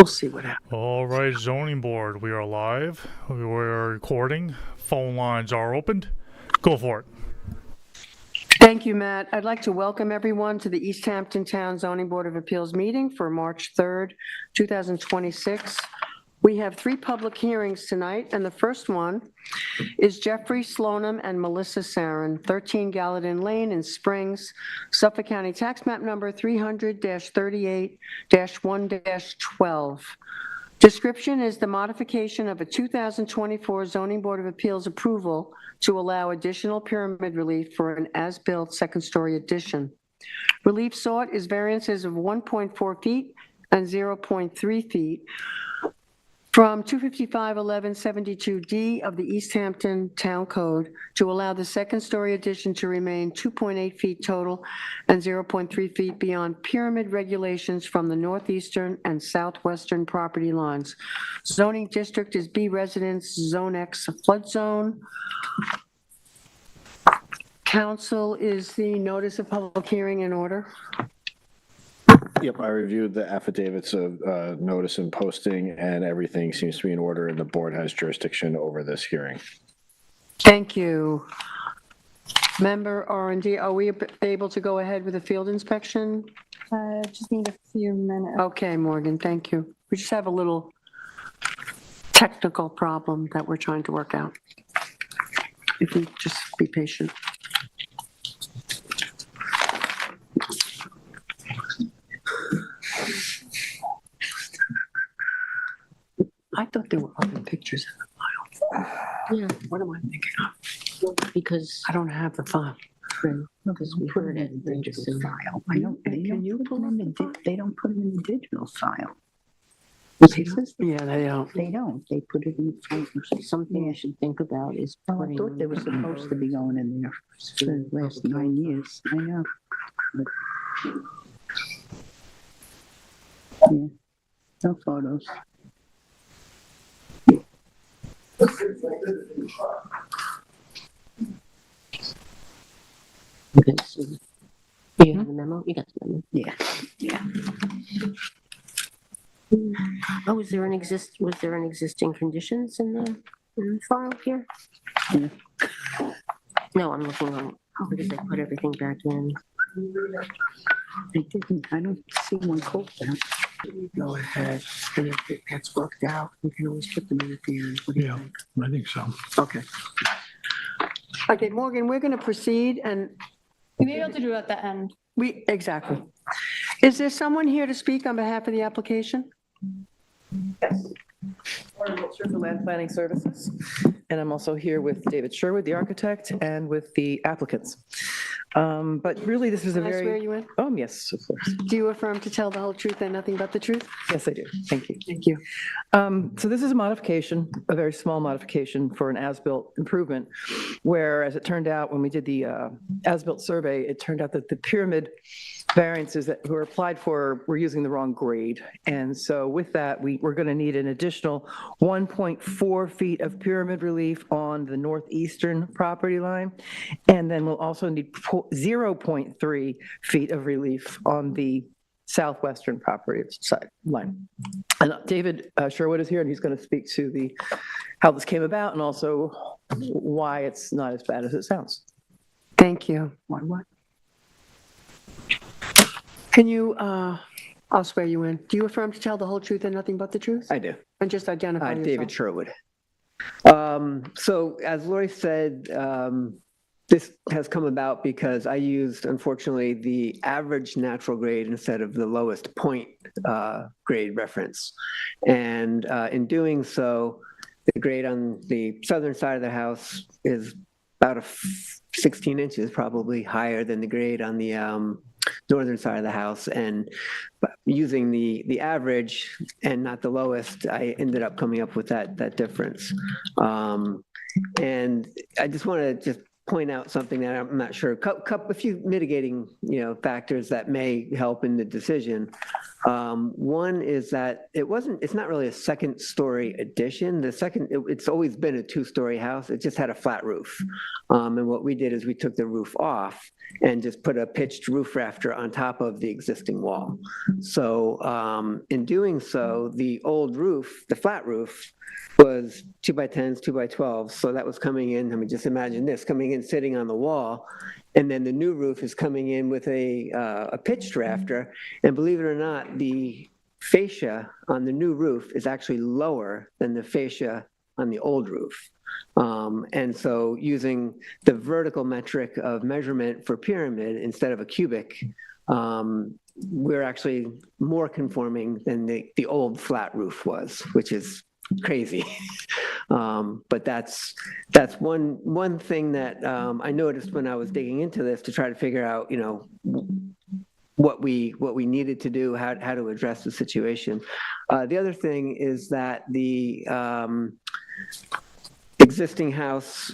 We'll see what happens. All right, zoning board, we are live. We're recording. Phone lines are opened. Go for it. Thank you, Matt. I'd like to welcome everyone to the East Hampton Town Zoning Board of Appeals meeting for March 3rd, 2026. We have 3 public hearings tonight, and the first one is Jeffrey Slonim and Melissa Sarin, 13 Gallatin Lane in Springs, Suffolk County Tax Map Number 300-38-1-12. Description is the modification of a 2024 Zoning Board of Appeals approval to allow additional pyramid relief for an as-built second-story addition. Relief sought is variances of 1.4 feet and 0.3 feet from 255-1172D of the East Hampton Town Code to allow the second-story addition to remain 2.8 feet total and 0.3 feet beyond pyramid regulations from the northeastern and southwestern property lines. Zoning district is B Residence Zone X flood zone. Council, is the notice of public hearing in order? Yep, I reviewed the affidavits of notice and posting, and everything seems to be in order, and the board has jurisdiction over this hearing. Thank you. Member R&D, are we able to go ahead with the field inspection? Just need a few minutes. Okay, Morgan, thank you. We just have a little technical problem that we're trying to work out. If you just be patient. I thought there were other pictures in the file. Yeah, What am I thinking of? because I don't have the file. because we heard it in the digital file. I don't, they Can don't you put pull them in up the, the file? they don't put them in the digital file. Yeah, they don't. They don't, they put it in the file. Something I should think about is Oh, I putting. thought they were supposed to be going in there for the last 9 years, I know. But- Yeah, no photos. Okay, so you have the memo? You got the memo? Yeah, yeah. Oh, was there an existing conditions in the file here? Yeah. No, I'm looking on, because they put everything back in. I didn't, I don't see one quote there. Go ahead, and if that's worked out, we can always put them in at the end. What do you Yeah. think? I think so. Okay. Okay, Morgan, we're going to proceed, and We may be able to do it at the end. exactly. Is there someone here to speak on behalf of the application? Lauren Wiltshire for Land Planning Services, and I'm also here with David Sherwood, the architect, and with the applicants. But really, this is a Can I swear very, you in? yes, of course. Do you affirm to tell the whole truth and nothing but the truth? Yes, I do. Thank you. Thank you. So this is a modification, a very small modification for an as-built improvement, where, as it turned out, when we did the as-built survey, it turned out that the pyramid variances that were applied for were using the wrong grade. And so with that, we're going to need an additional 1.4 feet of pyramid relief on the northeastern property line. And then we'll also need 0.3 feet of relief on the southwestern property side line. And David Sherwood is here, and he's going to speak to how this came about and also why it's not as bad as it sounds. Thank you. What? Can you, I'll swear you in. Do you affirm to tell the whole truth and nothing but the truth? I do. And just identify yourself. David Sherwood. So as Lori said, this has come about because I used, unfortunately, the average natural grade instead of the lowest point grade reference. And in doing so, the grade on the southern side of the house is about 16 inches, probably higher than the grade on the northern side of the house. And using the average and not the lowest, I ended up coming up with that difference. And I just want to point out something that I'm not sure, a few mitigating, factors that may help in the decision. One is that it's not really a second-story addition. It's always been a two-story house. It just had a flat roof. And what we did is we took the roof off and just put a pitched roof rafter on top of the existing wall. So in doing so, the old roof, the flat roof, was 2x10s, 2x12s. So that was coming in, just imagine this, coming in, sitting on the wall. And then the new roof is coming in with a pitched rafter. And believe it or not, the fascia on the new roof is actually lower than the fascia on the old roof. And so using the vertical metric of measurement for pyramid instead of a cubic, we're actually more conforming than the old flat roof was, which is crazy. But that's one thing that I noticed when I was digging into this to try to figure out, what we needed to do, how to address the situation. The other thing is that the existing house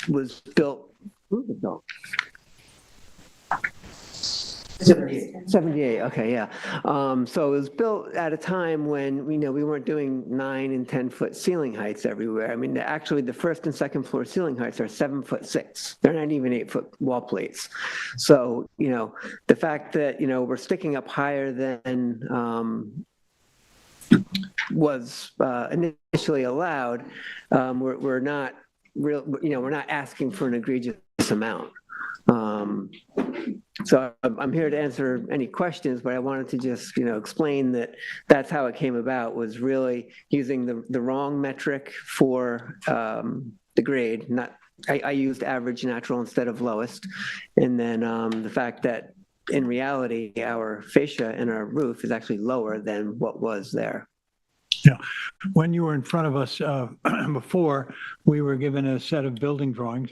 was built. 78, okay, yeah. So it was built at a time when we weren't doing 9 and 10-foot ceiling heights everywhere. Actually, the first and second floor ceiling heights are 7'6". They're not even 8-foot wall plates. So the fact that we're sticking up higher than was initially allowed, we're not we're not asking for an egregious amount. So I'm here to answer any questions, but I wanted to just, explain that that's how it came about, was really using the wrong metric for the grade. I used average natural instead of lowest. And then the fact that in reality, our fascia in our roof is actually lower than what was there. Yeah. When you were in front of us before, we were given a set of building drawings,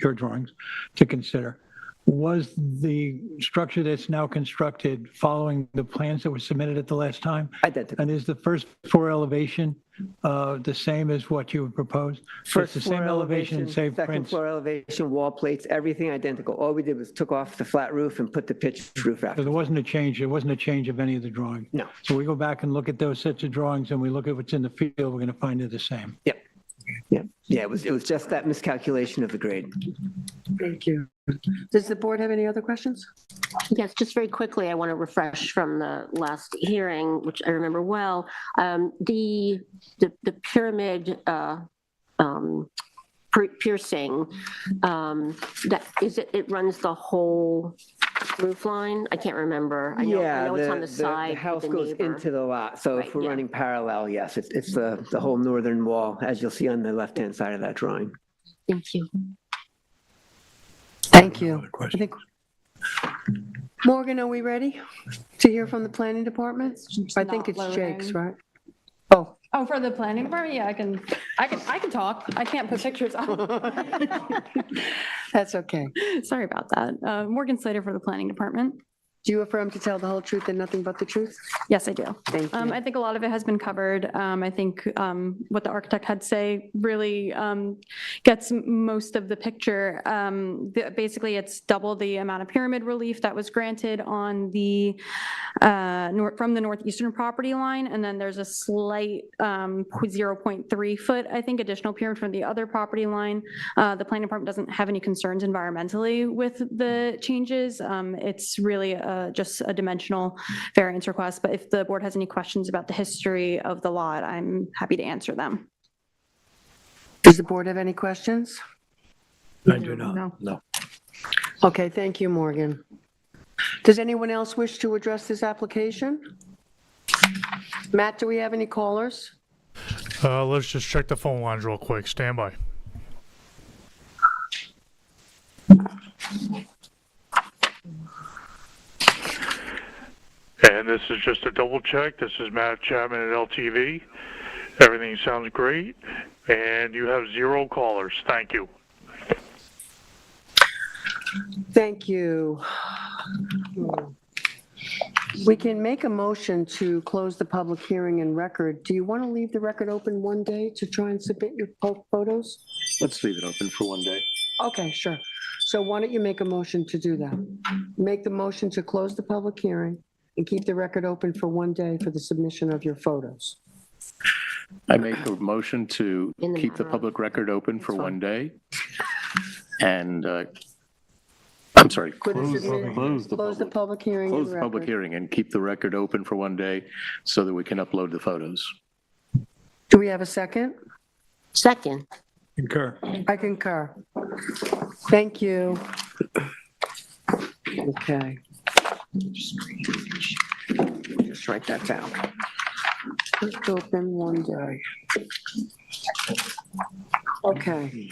your drawings, to consider. Was the structure that's now constructed following the plans that were submitted at the last time? Identical. And is the first floor elevation the same as what you would propose? First the same floor elevation, same second prints? floor elevation, wall plates, everything identical. All we did was took off the flat roof and put the pitched roof So after. there wasn't a change. There wasn't a change of any of the drawings. No. So we go back and look at those sets of drawings, and we look at what's in the field. We're going to find it the same. Yep. Yeah. It was just that miscalculation of the grade. Thank you. Does the board have any other questions? Yes, just very quickly, I want to refresh from the last hearing, which I remember well. The pyramid piercing, that is it runs the whole roof line? I can't remember. I know it's on the side. The house with the goes neighbor. into the lot. So Right, if we're yeah. running parallel, yes, it's the whole northern wall, as you'll see on the left-hand side of that drawing. Thank you. Thank you. I think, Morgan, are we ready to hear from the planning department? I think it's not Jake's, loading. right? Oh, Oh, for the planning department? Yeah, I can talk. I can't put pictures on. that's okay. Sorry about that. Morgan Slater for the planning department. Do you affirm to tell the whole truth and nothing but the truth? Yes, I do. Thank you. I think a lot of it has been covered. I think what the architect had to say really gets most of the picture. Basically, it's double the amount of pyramid relief that was granted on the from the northeastern property line, and then there's a slight 0.3 foot, I think, additional pyramid from the other property line. The planning department doesn't have any concerns environmentally with the changes. It's really just a dimensional variance request, but if the board has any questions about the history of the lot, I'm happy to answer them. Does the board have any questions? I do not. No. Okay, thank you, Morgan. Does anyone else wish to address this application? Matt, do we have any callers? Let's just check the phone lines real quick. Stand by. And this is just a double check. This is Matt Chapman at LTV. Everything sounds great. And you have 0 callers. Thank you. Thank you. We can make a motion to close the public hearing and record. Do you want to leave the record open one day to try and submit your photos? Let's leave it open for one day. Okay, sure. So why don't you make a motion to do that? Make the motion to close the public hearing and keep the record open for 1 day for the submission of your photos. I make a motion to In the keep the matter of- public record open for That's fine. 1 day. And, I'm sorry, With the close submit- Close the public hearing. close and the public record. hearing and keep the record open for 1 day so that we can upload the photos. Do we have a second? Second. Concur. I concur. Thank you. Okay. Just write that down. Just open 1 day. Okay.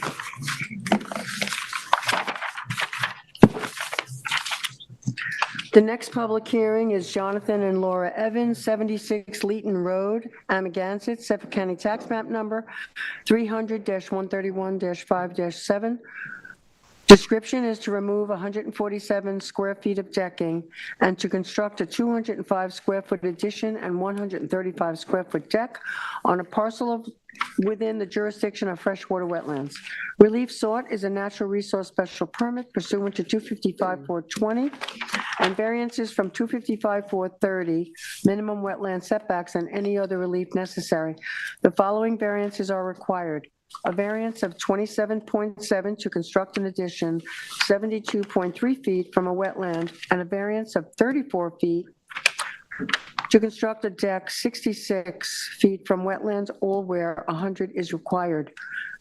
The next public hearing is Jonathan and Laura Evans, 76 Leeton Road, Amagansett, Suffolk County Tax Map Number 300-131-5-7. Description is to remove 147 square feet of decking and to construct a 205 square foot addition and 135 square foot deck on a parcel of within the jurisdiction of freshwater wetlands. Relief sought is a natural resource special permit pursuant to 255-420 and variances from 255-430, minimum wetland setbacks, and any other relief necessary. The following variances are required. A variance of 27.7 to construct an addition 72.3 feet from a wetland, and a variance of 34 feet to construct a deck 66 feet from wetlands, all where 100 is required.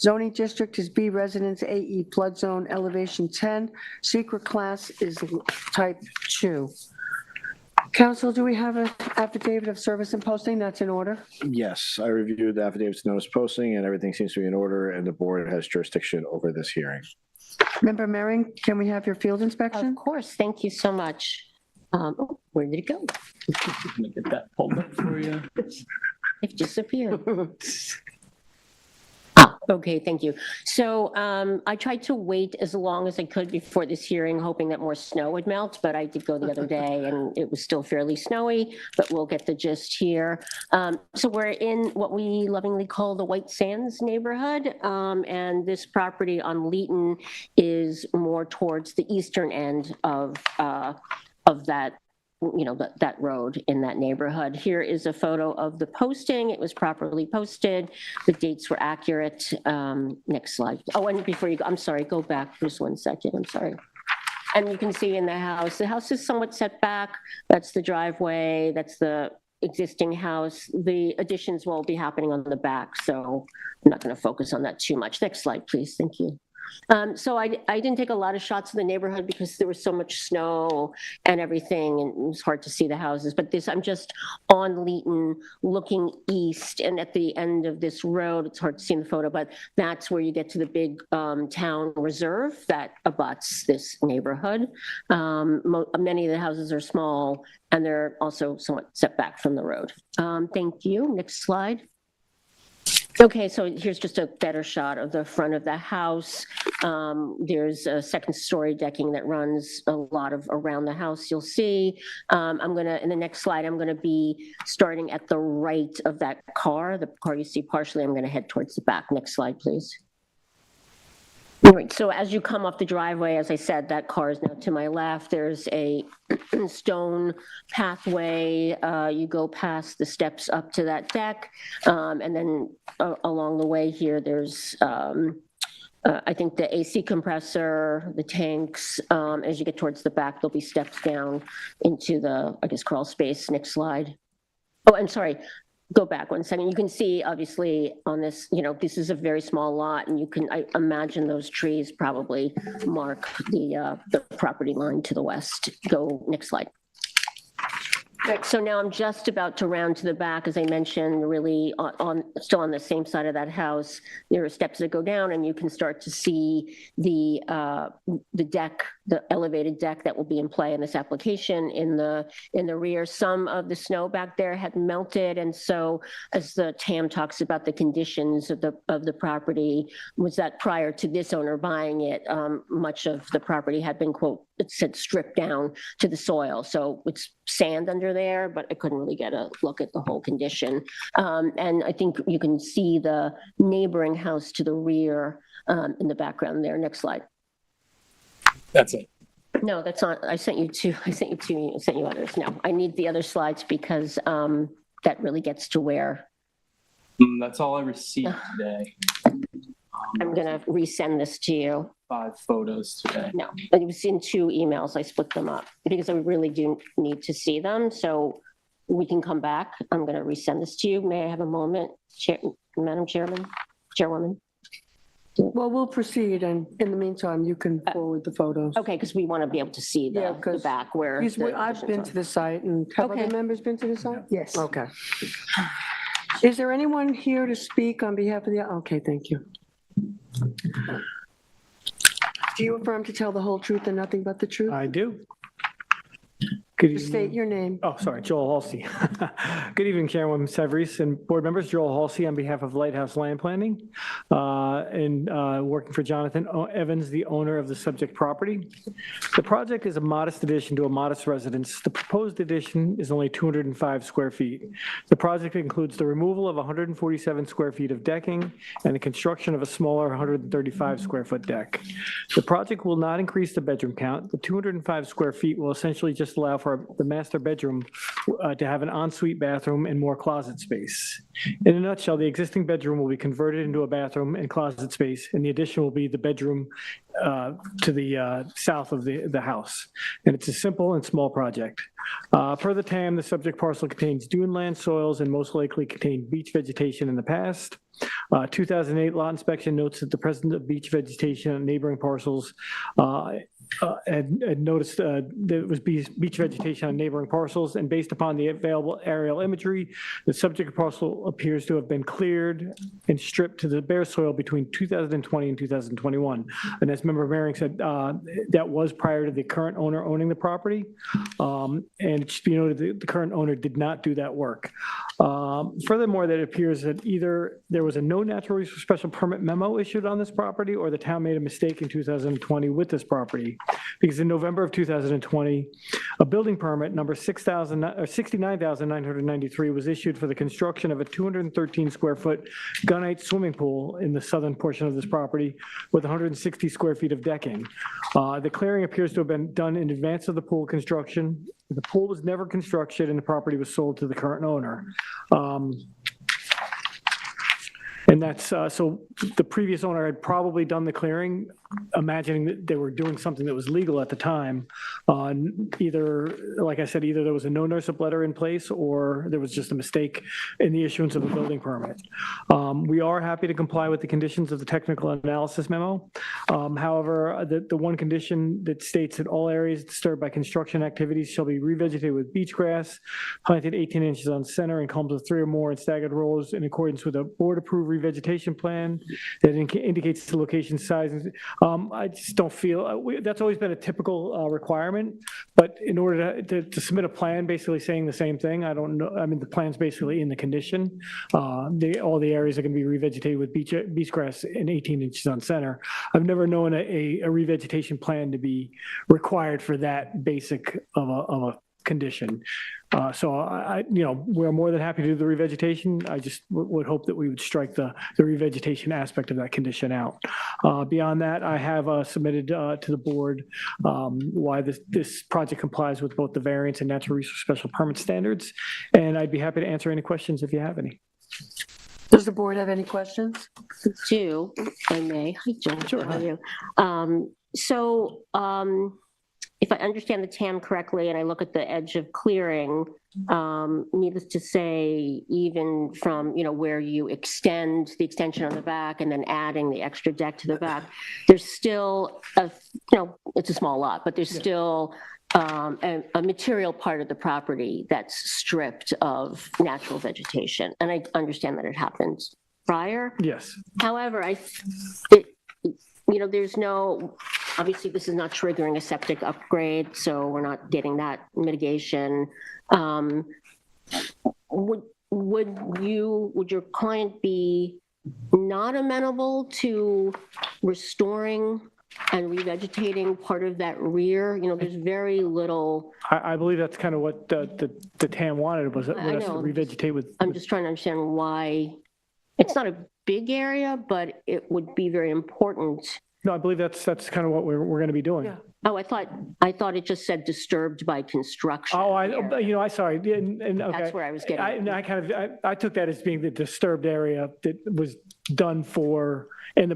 Zoning district is B Residence AE Flood Zone Elevation 10. Secret class is type 2. Council, do we have an affidavit of service and posting that's in order? Yes, I reviewed the affidavits notice posting and everything seems to be in order and the board has jurisdiction over this hearing. Member Mering, can we have your field inspection? Of course, thank you so much. Oh, where did it go? Let me get that pulled up for you. It disappeared. Ah, okay, thank you. So I tried to wait as long as I could before this hearing, hoping that more snow would melt, but I did go the other day and it was still fairly snowy, but we'll get the gist here. So we're in what we lovingly call the White Sands neighborhood, and this property on Leeton is more towards the eastern end of that, you know, that road in that neighborhood. Here is a photo of the posting. It was properly posted. The dates were accurate. Next slide. Oh, and before you go, I'm sorry, go back just 1 second. I'm sorry. And you can see in the house is somewhat set back. That's the driveway. That's the existing house. The additions will be happening on the back, so I'm not going to focus on that too much. Next slide, please. Thank you. So I didn't take a lot of shots of the neighborhood because there was so much snow and everything, and it was hard to see the houses. But I'm just on Leeton looking east, and at the end of this road, it's hard to see in the photo, but that's where you get to the big town reserve that abuts this neighborhood. Many of the houses are small, and they're also somewhat set back from the road. Thank you. Next slide. Okay, so here's just a better shot of the front of the house. There's a second-story decking that runs a lot of around the house, you'll see. In the next slide, I'm gonna be starting at the right of that car. The car you see partially, I'm gonna head towards the back. Next slide, please. All right, so as you come off the driveway, as I said, that car is now to my left. There's a stone pathway. You go past the steps up to that deck. And then along the way here, there's, I think, the AC compressor, the tanks. As you get towards the back, there'll be steps down into the, I guess, crawl space. Next slide. Oh, I'm sorry. Go back 1 second. You can see, obviously, on this, you know, this is a very small lot, and you can, I imagine those trees probably mark the property line to the west. Go next slide. So now I'm just about to round to the back, as I mentioned, really still on the same side of that house. There are steps that go down, and you can start to see the deck, the elevated deck that will be in play in this application in the rear. Some of the snow back there had melted, and so as the TAM talks about the conditions of the property, was that prior to this owner buying it, much of the property had been, quote, it said stripped down to the soil. So it's sand under there, but I couldn't really get a look at the whole condition. And I think you can see the neighboring house to the rear in the background there. Next slide. That's it. No, that's not, I sent you others. No, I need the other slides because that really gets to where That's all I received today. I'm going to resend this to you. 5 photos today. No, but it was in 2 emails. I split them up because I really do need to see them. So we can come back. I'm going to resend this to you. May I have a moment, Madam Chairwoman? Well, we'll proceed, and in the meantime, you can forward the photos. Okay, because we want to be able to see Yeah, the 'cause back where. Because the I've been additions to the site, and have Okay. other members been to the site? Yes. Okay. Is there anyone here to speak on behalf of the, okay, thank you. Do you affirm to tell the whole truth and nothing but the truth? I do. Good Just state evening. your name. Oh, sorry, Joel Halsey. Good evening, Chairwoman Severese and board members. Joel Halsey on behalf of Lighthouse Land Planning and working for Jonathan Evans, the owner of the subject property. The project is a modest addition to a modest residence. The proposed addition is only 205 square feet. The project includes the removal of 147 square feet of decking and the construction of a smaller 135 square foot deck. The project will not increase the bedroom count. The 205 square feet will essentially just allow for the master bedroom to have an ensuite bathroom and more closet space. In a nutshell, the existing bedroom will be converted into a bathroom and closet space, and the addition will be the bedroom to the south of the house. And it's a simple and small project. Per the TAM, the subject parcel contains dune land soils and most likely contained beach vegetation in the past. 2008 lot inspection notes that the presence of beach vegetation on neighboring parcels had noticed that it was beach vegetation on neighboring parcels, and based upon the available aerial imagery, the subject parcel appears to have been cleared and stripped to the bare soil between 2020 and 2021. And as Member Mehring said, that was prior to the current owner owning the property. And it should be noted the current owner did not do that work. Furthermore, that it appears that either there was a no natural resource special permit memo issued on this property, or the town made a mistake in 2020 with this property. Because in November of 2020, a building permit number 69,993 was issued for the construction of a 213 square foot gunite swimming pool in the southern portion of this property with 160 square feet of decking. The clearing appears to have been done in advance of the pool construction. The pool was never constructed and the property was sold to the current owner. And that's, so the previous owner had probably done the clearing, imagining that they were doing something that was legal at the time. Either, like I said, either there was a no NERSIP letter in place or there was just a mistake in the issuance of a building permit. We are happy to comply with the conditions of the technical analysis memo. However, the one condition that states that all areas disturbed by construction activities shall be revegetated with beach grass, planted 18 inches on center and columns of 3 or more in staggered rows in accordance with a board-approved revegetation plan that indicates the location, size. I just don't feel, that's always been a typical requirement, but in order to submit a plan basically saying the same thing, I don't know, I mean, the plan's basically in the condition. All the areas are going to be revegetated with beach grass and 18 inches on center. I've never known a revegetation plan to be required for that basic of a condition. So we're more than happy to do the revegetation. I just would hope that we would strike the revegetation aspect of that condition out. Beyond that, I have submitted to the board why this project complies with both the variance and natural resource special permit standards. And I'd be happy to answer any questions if you have any. Does the board have any questions? Do, if I may. Hi, Joel. Sure. How are you? If I understand the TAM correctly, and I look at the edge of clearing, needless to say, even from, where you extend the extension on the back and then adding the extra deck to the back, there's still it's a small lot, but there's still a material part of the property that's stripped of natural vegetation. And I understand that it happened prior. Yes. However, there's no, obviously this is not triggering a septic upgrade, so we're not getting that mitigation. Would your client be not amenable to restoring and revegetating part of that rear? There's very little. I believe that's kind of what the TAM wanted, was us to revegetate with. I'm just trying to understand why. It's not a big area, but it would be very important No, I believe that's kind of what we're going to be doing. Yeah. Oh, I thought it just said disturbed by construction. Oh, I sorry, and, okay. That's where I was getting. I took that as being the disturbed area that was done for,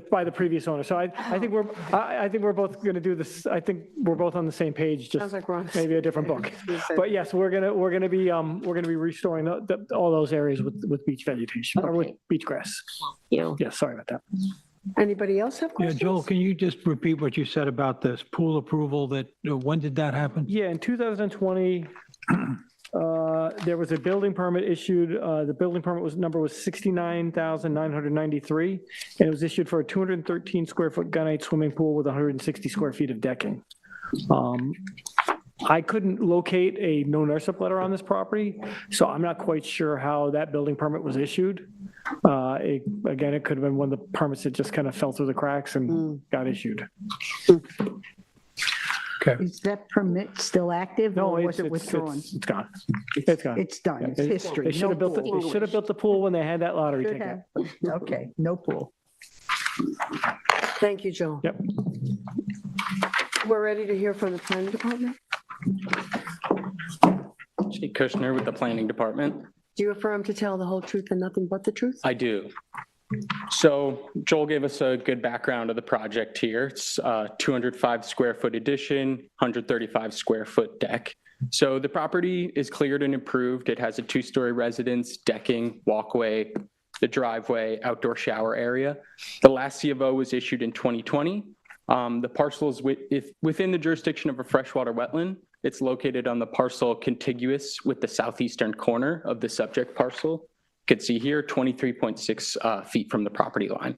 by the previous owner. So I think we're both going to do this. I think we're both on the same page, Sounds just like we're on. maybe a different book. But yes, we're going to be restoring all those areas with beach vegetation, or with Okay. beach grass. You. Yeah, sorry about that. Anybody else have Yeah, questions? Joel, can you just repeat what you said about this pool approval when did that happen? Yeah, in 2020, there was a building permit issued. The building permit number was 69,993, and it was issued for a 213 square foot gunite swimming pool with 160 square feet of decking. I couldn't locate a no nurse-up letter on this property, so I'm not quite sure how that building permit was issued. Again, it could have been one of the permits that just kind of fell through the cracks and got issued. Okay. Is that permit still active No, or was it's it withdrawn? it's gone. It's gone. It's done, it's They history. should No have built pool. they should have built the pool when they had that lottery Should ticket. have. Okay, no pool. Thank you, Joel. Yep. We're ready to hear from the planning department. Jake Kushner with the planning department. Do you affirm to tell the whole truth and nothing but the truth? I do. So Joel gave us a good background of the project here. It's a 205 square foot addition, 135 square foot deck. So the property is cleared and improved. It has a 2-story residence, decking, walkway, the driveway, outdoor shower area. The last C of O was issued in 2020. The parcel is within the jurisdiction of a freshwater wetland. It's located on the parcel contiguous with the southeastern corner of the subject parcel. You can see here 23.6 feet from the property line.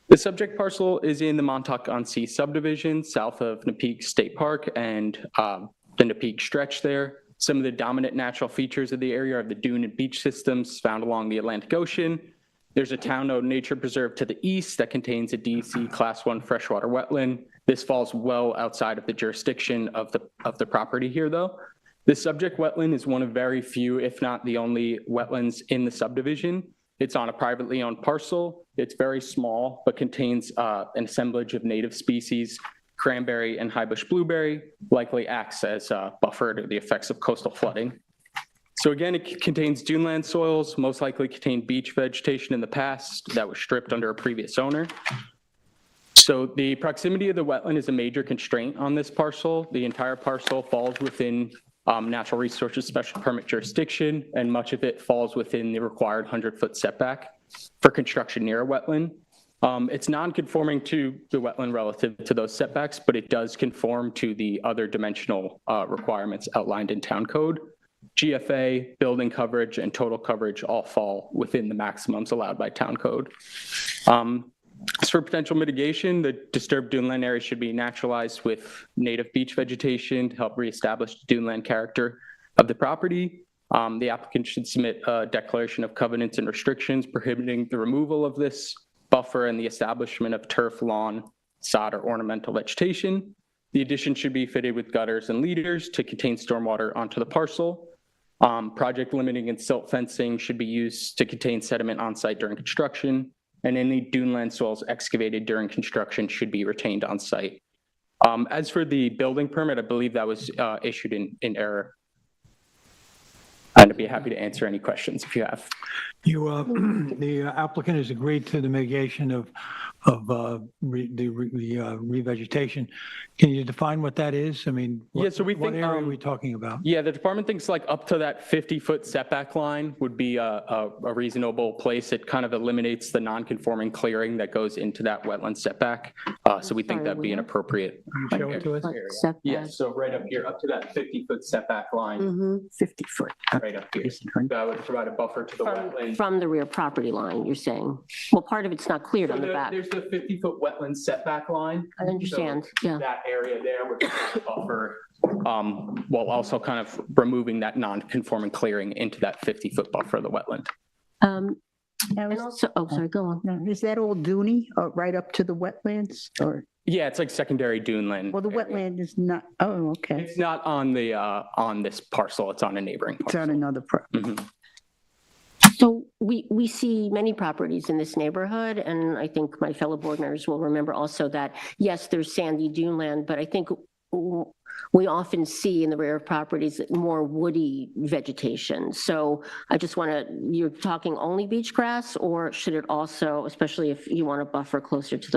The subject parcel is in the Montauk-on-Sea subdivision south of Napeague State Park and the Napeague stretch there. Some of the dominant natural features of the area are the dune and beach systems found along the Atlantic Ocean. There's a town-owned nature preserve to the east that contains a DEC Class 1 freshwater wetland. This falls well outside of the jurisdiction of the property here, though. The subject wetland is one of very few, if not the only wetlands in the subdivision. It's on a privately owned parcel. It's very small, but contains an assemblage of native species. Cranberry and highbush blueberry likely acts as a buffer to the effects of coastal flooding. So again, it contains duneland soils, most likely contained beach vegetation in the past that was stripped under a previous owner. So the proximity of the wetland is a major constraint on this parcel. The entire parcel falls within Natural Resources Special Permit jurisdiction, and much of it falls within the required 100-foot setback for construction near a wetland. It's non-conforming to the wetland relative to those setbacks, but it does conform to the other dimensional requirements outlined in town code. GFA, building coverage, and total coverage all fall within the maximums allowed by town code. As for potential mitigation, the disturbed duneland area should be naturalized with native beach vegetation to help reestablish the duneland character of the property. The applicant should submit a declaration of covenants and restrictions prohibiting the removal of this buffer and the establishment of turf, lawn, sod, or ornamental vegetation. The addition should be fitted with gutters and leaders to contain stormwater onto the parcel. Project limiting and silt fencing should be used to contain sediment on site during construction, and any duneland soils excavated during construction should be retained on site. As for the building permit, I believe that was issued in error. I'd be happy to answer any questions if you have. The applicant has agreed to the mitigation of revegetation. Can you define what that is? I mean, Yeah, so we what think, area are we talking about? Yeah, the department thinks like up to that 50-foot setback line would be a reasonable place. It kind of eliminates the non-conforming clearing that goes into that wetland setback. So we think that'd be an appropriate. Can you show it to us? Yeah, so right up here, up to that 50-foot setback line, 50 foot. right up here. That would provide a buffer to the wetland. From the rear property line, you're saying? Well, part of it's not cleared on the back. There's the 50-foot wetland setback line. I understand, yeah. That area there would buffer, while also kind of removing that non-conforming clearing into that 50-foot buffer of the wetland. Now, And also, oh, sorry, go on. now, is that all duney or right up to the wetlands or, Yeah, it's like secondary duneland. well, the area. wetland is not, oh, okay. It's not on the, on this parcel, it's on a neighboring It's on parcel. another, Mhm. So we see many properties in this neighborhood, and I think my fellow board members will remember also that, yes, there's sandy dune land, but I think we often see in the rare properties more woody vegetation. So I just want to, you're talking only beach grass, or should it also, especially if you want to buffer closer to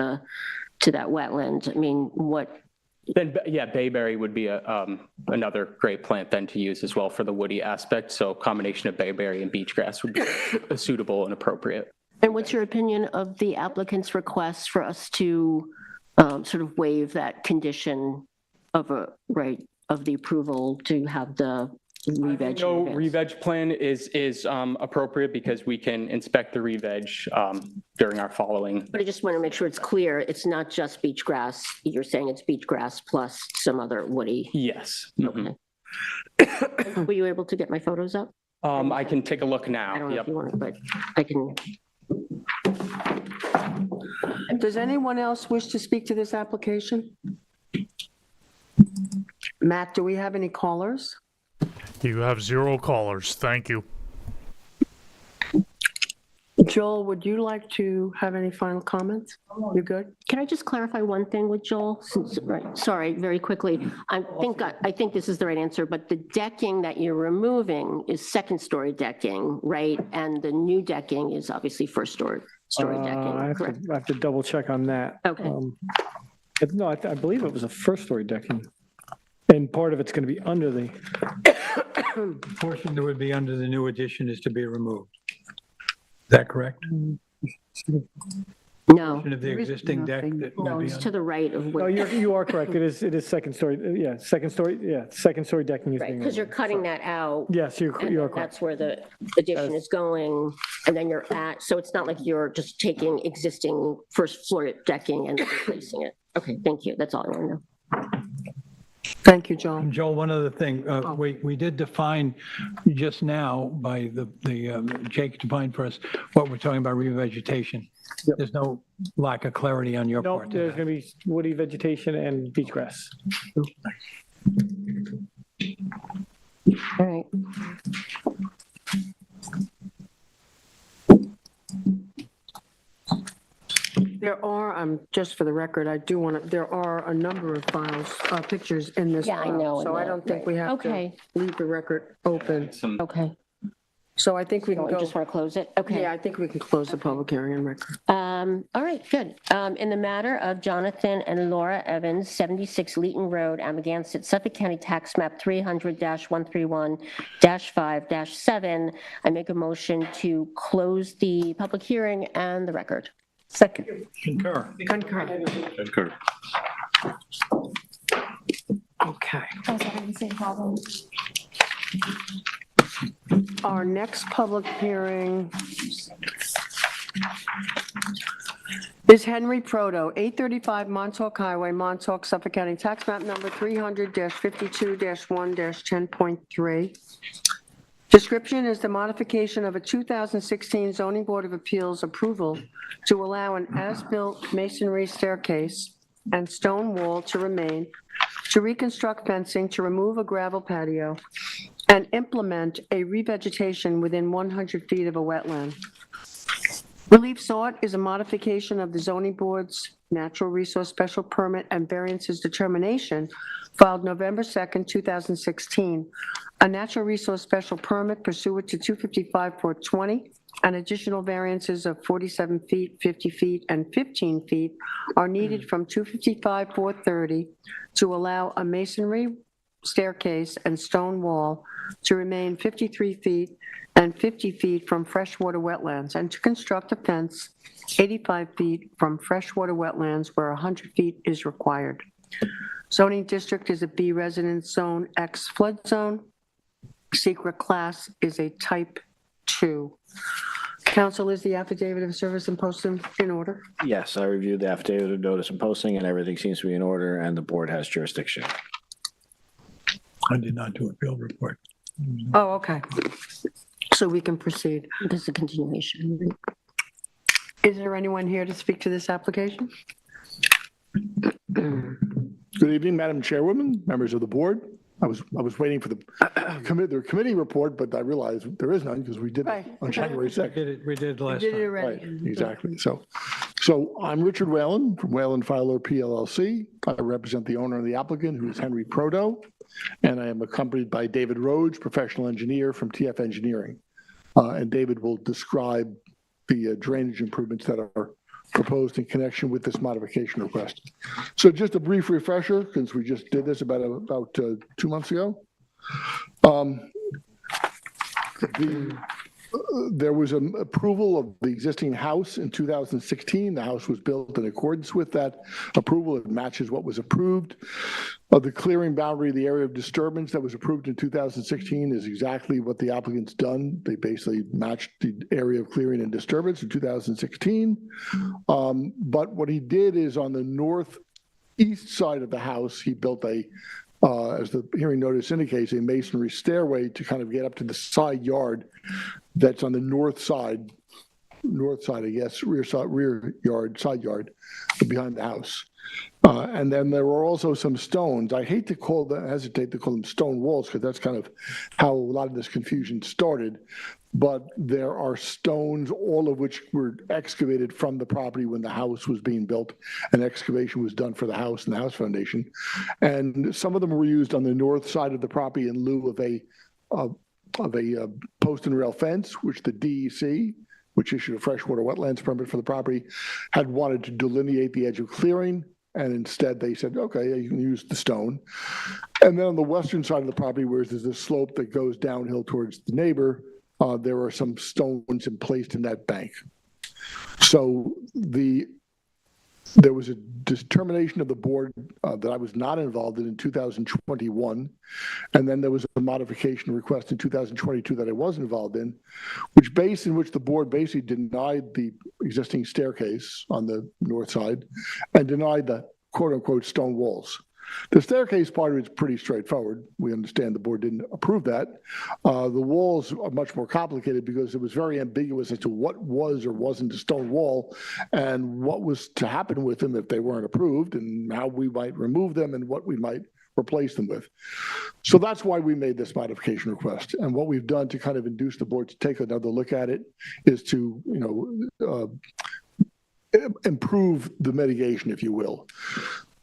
that wetland? I mean, what? Then, yeah, bayberry would be another great plant then to use as well for the woody aspect. So a combination of bayberry and beach grass would be suitable and appropriate. And what's your opinion of the applicant's request for us to sort of waive that condition of the approval to have the re-veg? No, re-veg plan is appropriate because we can inspect the re-veg during our following. But I just want to make sure it's clear. It's not just beach grass. You're saying it's beach grass plus some other woody. Yes. Okay. Were you able to get my photos up? I can take a look now. I don't know Yep. if you want to, but I can. Does anyone else wish to speak to this application? Matt, do we have any callers? You have 0 callers. Thank you. Joel, would you like to have any final comments? You good? Can I just clarify one thing with Joel? Right, sorry, very quickly. I think this is the right answer, but the decking that you're removing is second-story decking, right? And the new decking is obviously first-story decking, correct? I have to double check on that. Okay. No, I believe it was a first-story decking. And part of it's going to be under the, The portion that would be under the new addition is to be removed. Is that correct? No, Portion of the existing deck that no, would be it's under. to the right of no, where, you are correct. It is second-story, second-story decking is right, being. because you're cutting that out. Yes, you And are then correct. that's where the addition is going, and then you're at, so it's not like you're just taking existing first floor decking and replacing it. Okay, thank you. That's all I want to know. Thank you, Joel. Joel, one other thing, we did define just now by Jake defined for us what we're talking about revegetation. Yep. There's no lack of clarity on your No, part. to there's that. going to be woody vegetation and beach grass. All right. There are, just for the record, I do want to, there are a number of files, pictures in this Yeah, I file. know, So I don't think we have to Okay, leave the record open. okay. So I think we can So I go, just want to close it? Okay. yeah, I think we can close the public hearing and record. All right, good. In the matter of Jonathan and Laura Evans, 76 Leeton Road, Amagansett, Suffolk County Tax Map 300-131-5-7, I make a motion to close the public hearing and the record. Second. Concur. Concur. Concur. Okay. Our next public hearing is Henry Proto, 835 Montauk Highway, Montauk, Suffolk County, tax map number 300-52-1-10.3. Description is the modification of a 2016 Zoning Board of Appeals approval to allow an as-built masonry staircase and stone wall to remain, to reconstruct fencing, to remove a gravel patio, and implement a revegetation within 100 feet of a wetland. Relief sought is a modification of the zoning board's natural resource special permit and variances determination filed November 2nd, 2016. A natural resource special permit pursuant to 255-420 and additional variances of 47 feet, 50 feet, and 15 feet are needed from 255-430 to allow a masonry staircase and stone wall to remain 53 feet and 50 feet from freshwater wetlands, and to construct a fence 85 feet from freshwater wetlands where 100 feet is required. Zoning district is a B residence zone X flood zone. Secret class is a type 2. Council, is the affidavit of service and posting in order? Yes, I reviewed the affidavit of notice and posting, and everything seems to be in order, and the board has jurisdiction. I did not do a field report. Oh, okay. So we can proceed. This is a continuation. Is there anyone here to speak to this application? Good evening, Madam Chairwoman, members of the board. I was waiting for the committee report, but I realized there is none because we did it Right. on January 2nd. We did We last did it time. already. Right, exactly. So I'm Richard Whalen from Whalen Fowler PLLC. I represent the owner and the applicant, who is Henry Proto, and I am accompanied by David Rhodes, professional engineer from TF Engineering. And David will describe the drainage improvements that are proposed in connection with this modification request. So just a brief refresher, since we just did this about 2 months ago. There was an approval of the existing house in 2016. The house was built in accordance with that approval. It matches what was approved. The clearing boundary of the area of disturbance that was approved in 2016 is exactly what the applicant's done. They basically matched the area of clearing and disturbance in 2016. But what he did is on the northeast side of the house, he built as the hearing notice indicates, a masonry stairway to kind of get up to the side yard that's on the north side, I guess, rear yard, side yard, behind the house. And then there were also some stones. I hesitate to call them stone walls, because that's kind of how a lot of this confusion started. But there are stones, all of which were excavated from the property when the house was being built. An excavation was done for the house and the house foundation. And some of them were used on the north side of the property in lieu of a post and rail fence, which the DEC, which issued a freshwater wetlands permit for the property, had wanted to delineate the edge of clearing. And instead they said, okay, you can use the stone. And then on the western side of the property, where there's this slope that goes downhill towards the neighbor, there are some stones placed in that bank. So there was a determination of the board that I was not involved in 2021. And then there was a modification request in 2022 that I was involved in, which the board basically denied the existing staircase on the north side and denied the quote unquote stone walls. The staircase part of it is pretty straightforward. We understand the board didn't approve that. The walls are much more complicated because it was very ambiguous as to what was or wasn't a stone wall and what was to happen with them if they weren't approved, and how we might remove them and what we might replace them with. So that's why we made this modification request. And what we've done to kind of induce the board to take another look at it is to, improve the mitigation, if you will.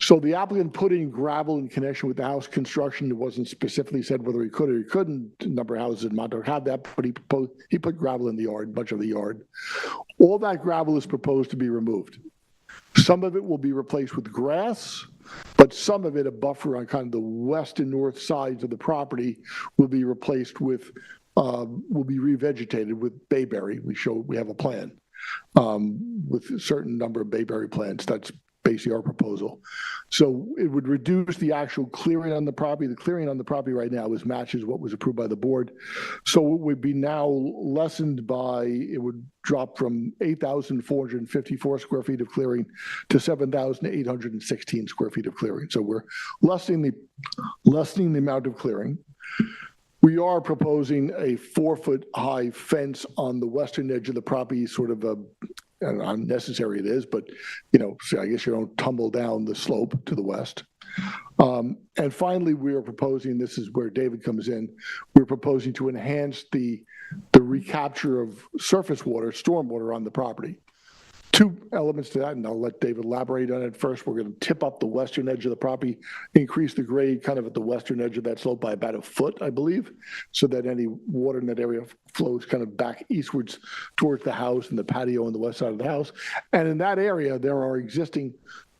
So the applicant put in gravel in connection with the house construction. It wasn't specifically said whether he could or he couldn't. A number of houses in Montauk had that, but he put gravel in the yard, much of the yard. All that gravel is proposed to be removed. Some of it will be replaced with grass, but some of it, a buffer on kind of the west and north sides of the property, will be replaced with, will be revegetated with bayberry. We have a plan with a certain number of bayberry plants. That's basically our proposal. So it would reduce the actual clearing on the property. The clearing on the property right now matches what was approved by the board. So it would be now lessened by, it would drop from 8,454 square feet of clearing to 7,816 square feet of clearing. So we're lessening the amount of clearing. We are proposing a 4-foot high fence on the western edge of the property, sort of and unnecessary it is, but so I guess you don't tumble down the slope to the west. And finally, we are proposing, this is where David comes in, we're proposing to enhance the recapture of surface water, stormwater on the property. 2 elements to that, and I'll let David elaborate on it. First, we're going to tip up the western edge of the property, increase the grade kind of at the western edge of that slope by about 1 foot, I believe, so that any water in that area flows kind of back eastwards towards the house and the patio on the west side of the house. And in that area, there are existing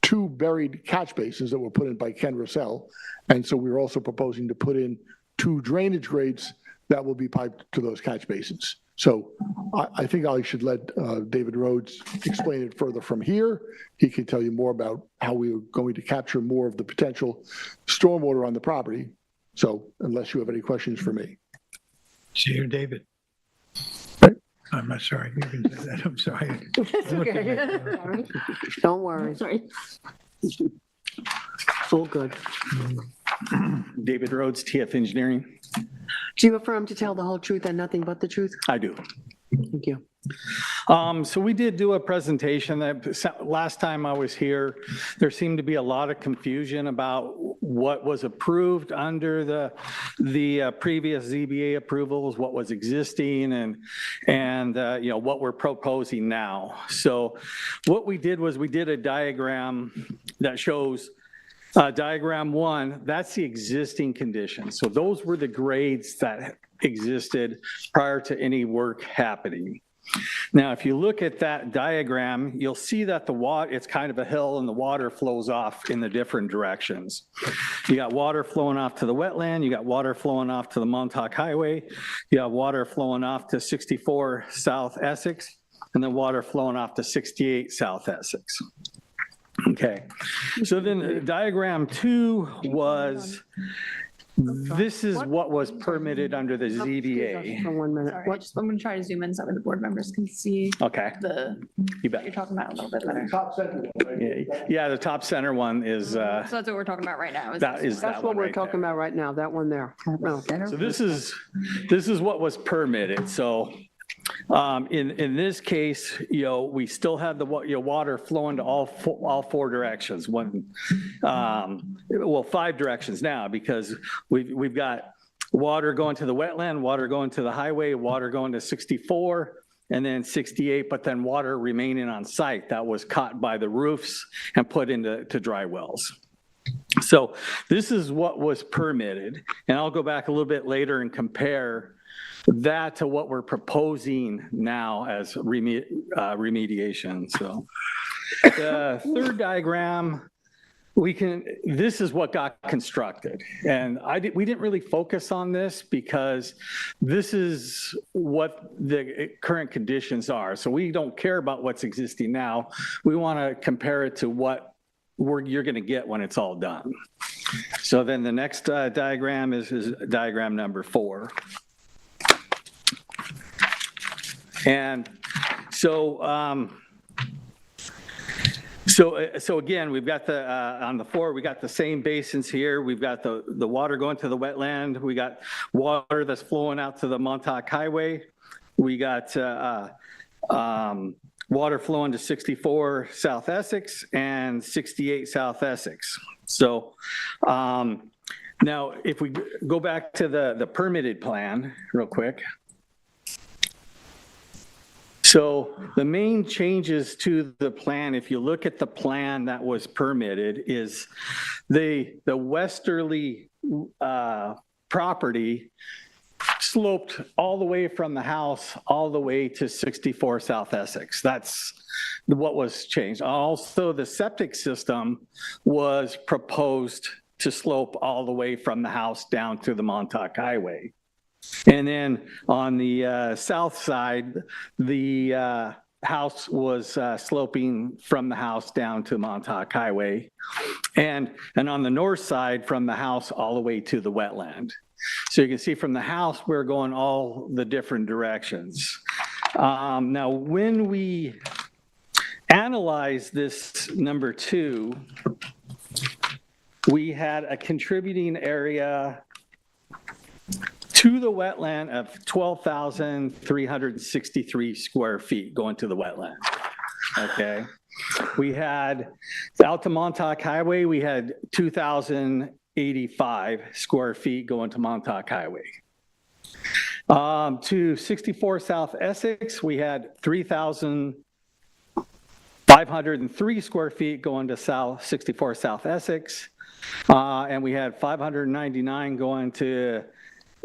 2 buried catch basins that were put in by Ken Russell. And so we're also proposing to put in 2 drainage grates that will be piped to those catch basins. So I think I should let David Rhodes explain it further from here. He can tell you more about how we are going to capture more of the potential stormwater on the property. So unless you have any questions for me. See you, David. I'm not sorry. You can do that. I'm sorry. It's okay. Don't worry. Sorry. It's all good. David Rhodes, TF Engineering. Do you affirm to tell the whole truth and nothing but the truth? I do. Thank you. So we did do a presentation that last time I was here, there seemed to be a lot of confusion about what was approved under the previous ZBA approvals, what was existing, and you know, what we're proposing now. So what we did was we did a diagram that shows diagram 1, that's the existing conditions. So those were the grades that existed prior to any work happening. Now, if you look at that diagram, you'll see that the water, it's kind of a hill and the water flows off in the different directions. You got water flowing off to the wetland, you got water flowing off to the Montauk Highway, you got water flowing off to 64 South Essex, and then water flowing off to 68 South Essex. Okay, so then diagram 2 was, this is what was permitted under the ZBA. For 1 minute. Sorry, I'm going to try to zoom in so that the board members can see Okay, you bet. what you're talking about a little bit better. Yeah, the top center one is, So that's what we're talking about right now. that is That's that what one we're right talking there. about right now, that one there. No. So this is what was permitted. So in this case, you know, we still have the water flowing to all four directions. Well, 5 directions now, because we've got water going to the wetland, water going to the highway, water going to 64, and then 68, but then water remaining on site that was caught by the roofs and put into dry wells. So this is what was permitted, and I'll go back a little bit later and compare that to what we're proposing now as remediation. So the third diagram, this is what got constructed. And we didn't really focus on this because this is what the current conditions are. So we don't care about what's existing now. We want to compare it to what you're going to get when it's all done. So then the next diagram is diagram number 4. And so, so again, we've got on the 4, we got the same basins here. We've got the water going to the wetland. We got water that's flowing out to the Montauk Highway. We got water flowing to 64 South Essex and 68 South Essex. So now if we go back to the permitted plan real quick. So the main changes to the plan, if you look at the plan that was permitted, is the westerly property sloped all the way from the house all the way to 64 South Essex. That's what was changed. Also, the septic system was proposed to slope all the way from the house down to the Montauk Highway. And then on the south side, the house was sloping from the house down to Montauk Highway. And on the north side, from the house all the way to the wetland. So you can see from the house, we're going all the different directions. Now, when we analyze this number 2, we had a contributing area to the wetland of 12,363 square feet going to the wetland, okay? We had, out to Montauk Highway, we had 2,085 square feet going to Montauk Highway. To 64 South Essex, we had 3,503 square feet going to 64 South Essex, and we had 599 going to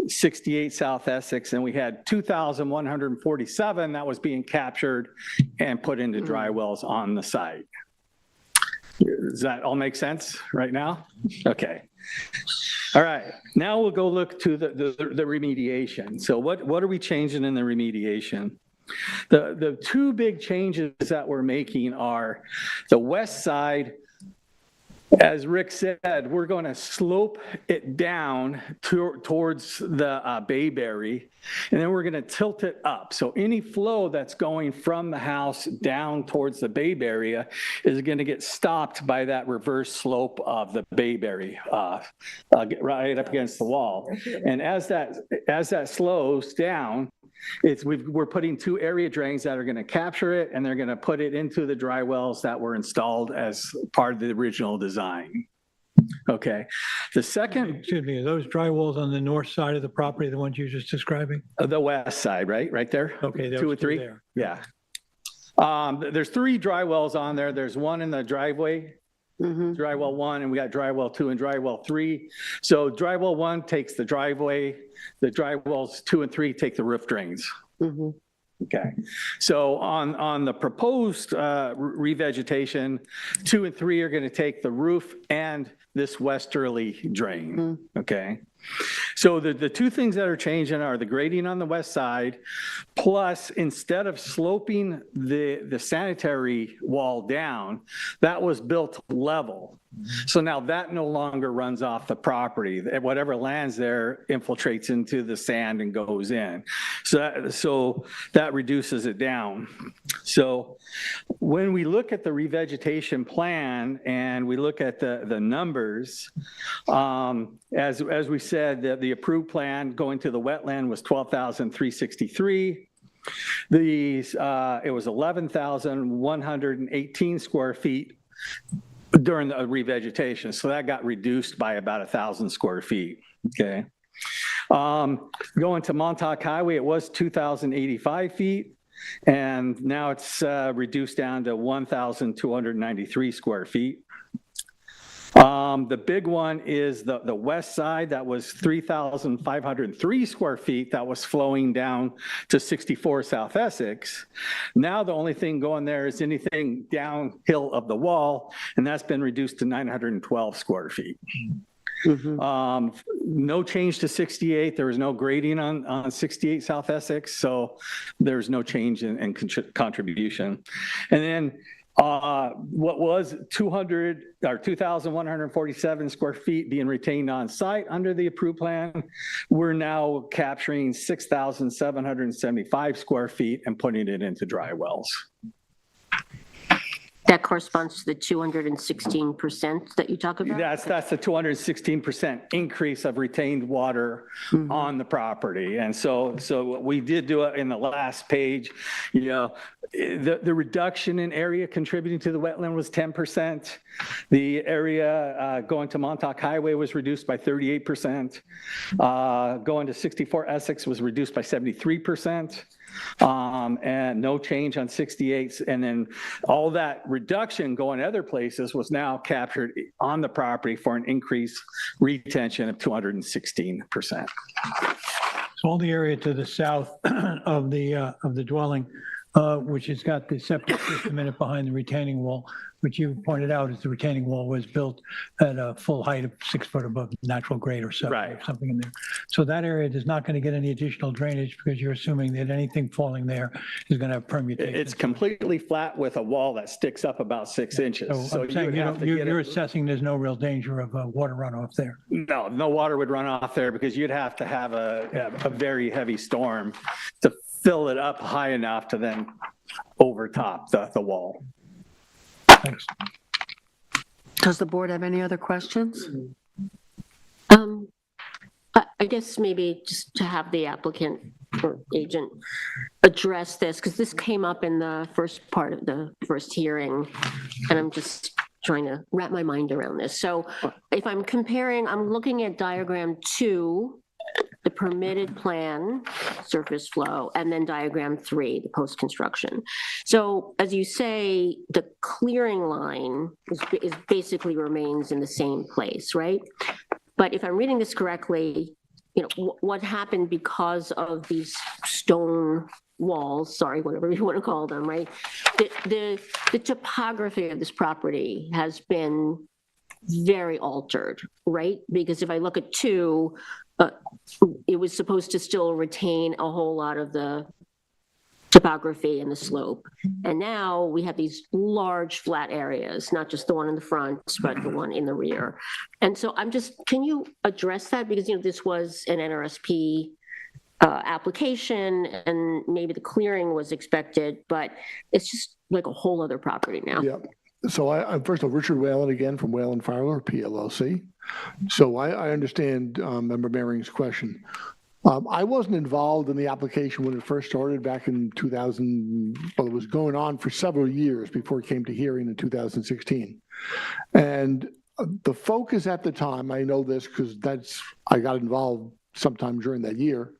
68 South Essex, and we had 2,147 that was being captured and put into dry wells on the site. Does that all make sense right now? Okay. All right. Now we'll go look to the remediation. So what are we changing in the remediation? The 2 big changes that we're making are the west side. As Rick said, we're going to slope it down towards the Bayberry, and then we're going to tilt it up. So any flow that's going from the house down towards the Bayberry is going to get stopped by that reverse slope of the Bayberry, right up against the wall. And as that slows down, we're putting 2 area drains that are going to capture it, and they're going to put it into the dry wells that were installed as part of the original design. Okay. The second, Excuse me, are those dry walls on the north side of the property, the ones you're just describing? the west side, right there? Okay, those 2 and two 3? there. Yeah. There's 3 dry wells on there. There's one in the driveway, dry well 1, and we got dry well 2 and dry well 3. So dry well 1 takes the driveway, the dry wells 2 and 3 take the roof drains. Okay, so on the proposed revegetation, 2 and 3 are going to take the roof and this westerly drain. Okay, so the 2 things that are changing are the grading on the west side, plus instead of sloping the sanitary wall down, that was built level. So now that no longer runs off the property. Whatever lands there infiltrates into the sand and goes in. So that reduces it down. So when we look at the revegetation plan and we look at the numbers, as we said, the approved plan going to the wetland was 12,363. It was 11,118 square feet during the revegetation. So that got reduced by about 1,000 square feet. Okay. Going to Montauk Highway, it was 2,085 feet. And now it's reduced down to 1,293 square feet. The big one is the west side. That was 3,503 square feet. That was flowing down to 64 South Essex. Now the only thing going there is anything downhill of the wall, and that's been reduced to 912 square feet. No change to 68. There was no grading on 68 South Essex, so there's no change in contribution. And then what was 2,147 square feet being retained on site under the approved plan, we're now capturing 6,775 square feet and putting it into dry wells. That corresponds to the 216% that you talk about? That's the 216% increase of retained water on the property. And so we did do it in the last page. You know, the reduction in area contributing to the wetland was 10%. The area going to Montauk Highway was reduced by 38%. Going to 64 Essex was reduced by 73%. And no change on 68. And then all that reduction going other places was now captured on the property for an increased retention of 216%. So all the area to the south of the dwelling, which has got the septic system in it behind the retaining wall, which you pointed out is the retaining wall was built at a full height of 6 foot above natural grade or so, or something in there. So that area is not going to get any additional drainage because you're assuming that anything falling there is going to have permutation. It's completely flat with a wall that sticks up about 6 inches. So I'm saying you're assessing there's no real danger of water runoff there. No water would run off there because you'd have to have a very heavy storm to fill it up high enough to then overtop the wall. Thanks. Does the board have any other questions? I guess maybe just to have the applicant or agent address this, because this came up in the first part of the first hearing, and I'm just trying to wrap my mind around this. So if I'm comparing, I'm looking at diagram 2, the permitted plan, surface flow, and then diagram 3, the post-construction. So as you say, the clearing line is basically remains in the same place, right? But if I'm reading this correctly, you know, what happened because of these stone walls, sorry, whatever you want to call them, right? The topography of this property has been very altered, right? Because if I look at 2, it was supposed to still retain a whole lot of the topography and the slope. And now we have these large flat areas, not just the one in the front, but the one in the rear. And so can you address that? Because, you know, this was an NRSP application and maybe the clearing was expected, but it's just like a whole other property now. Yeah. So I'm first of all, Richard Whalen again from Whalen Fowler, PLLC. So I understand Member Maring's question. I wasn't involved in the application when it first started back in 2000. Well, it was going on for several years before it came to hearing in 2016. And The focus at the time, I know this because I got involved sometime during that year.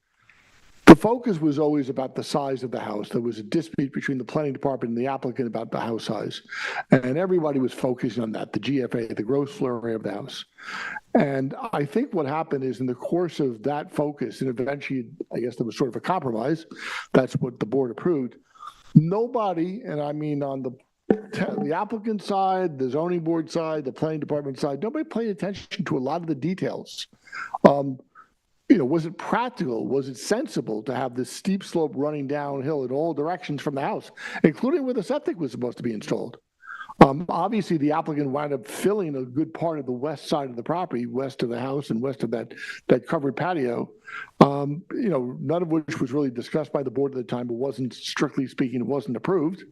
The focus was always about the size of the house. There was a dispute between the planning department and the applicant about the house size. And everybody was focusing on that, the GFA, the gross floor area of the house. And I think what happened is in the course of that focus, and eventually, I guess there was sort of a compromise, that's what the board approved. Nobody, and I mean on the applicant side, the zoning board side, the planning department side, nobody paid attention to a lot of the details. Was it practical? Was it sensible to have this steep slope running downhill in all directions from the house, including where the septic was supposed to be installed? Obviously, the applicant wound up filling a good part of the west side of the property, west of the house and west of that covered patio, none of which was really discussed by the board at the time, but wasn't, strictly speaking, it wasn't approved,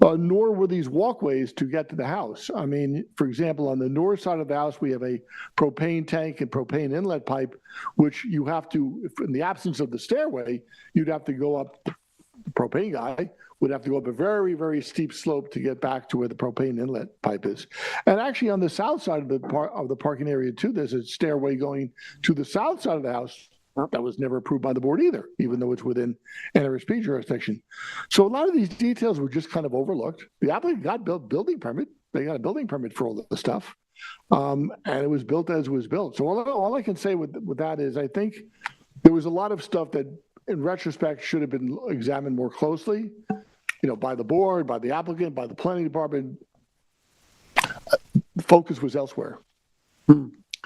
nor were these walkways to get to the house. I mean, for example, on the north side of the house, we have a propane tank and propane inlet pipe, which you have to, in the absence of the stairway, you'd have to go up, the propane guy would have to go up a very, very steep slope to get back to where the propane inlet pipe is. And actually on the south side of the parking area too, there's a stairway going to the south side of the house that was never approved by the board either, even though it's within NRSP jurisdiction. So a lot of these details were just kind of overlooked. The applicant got building permit. They got a building permit for all the stuff. And it was built as it was built. So all I can say with that is I think there was a lot of stuff that in retrospect should have been examined more closely, by the board, by the applicant, by the planning department. The focus was elsewhere.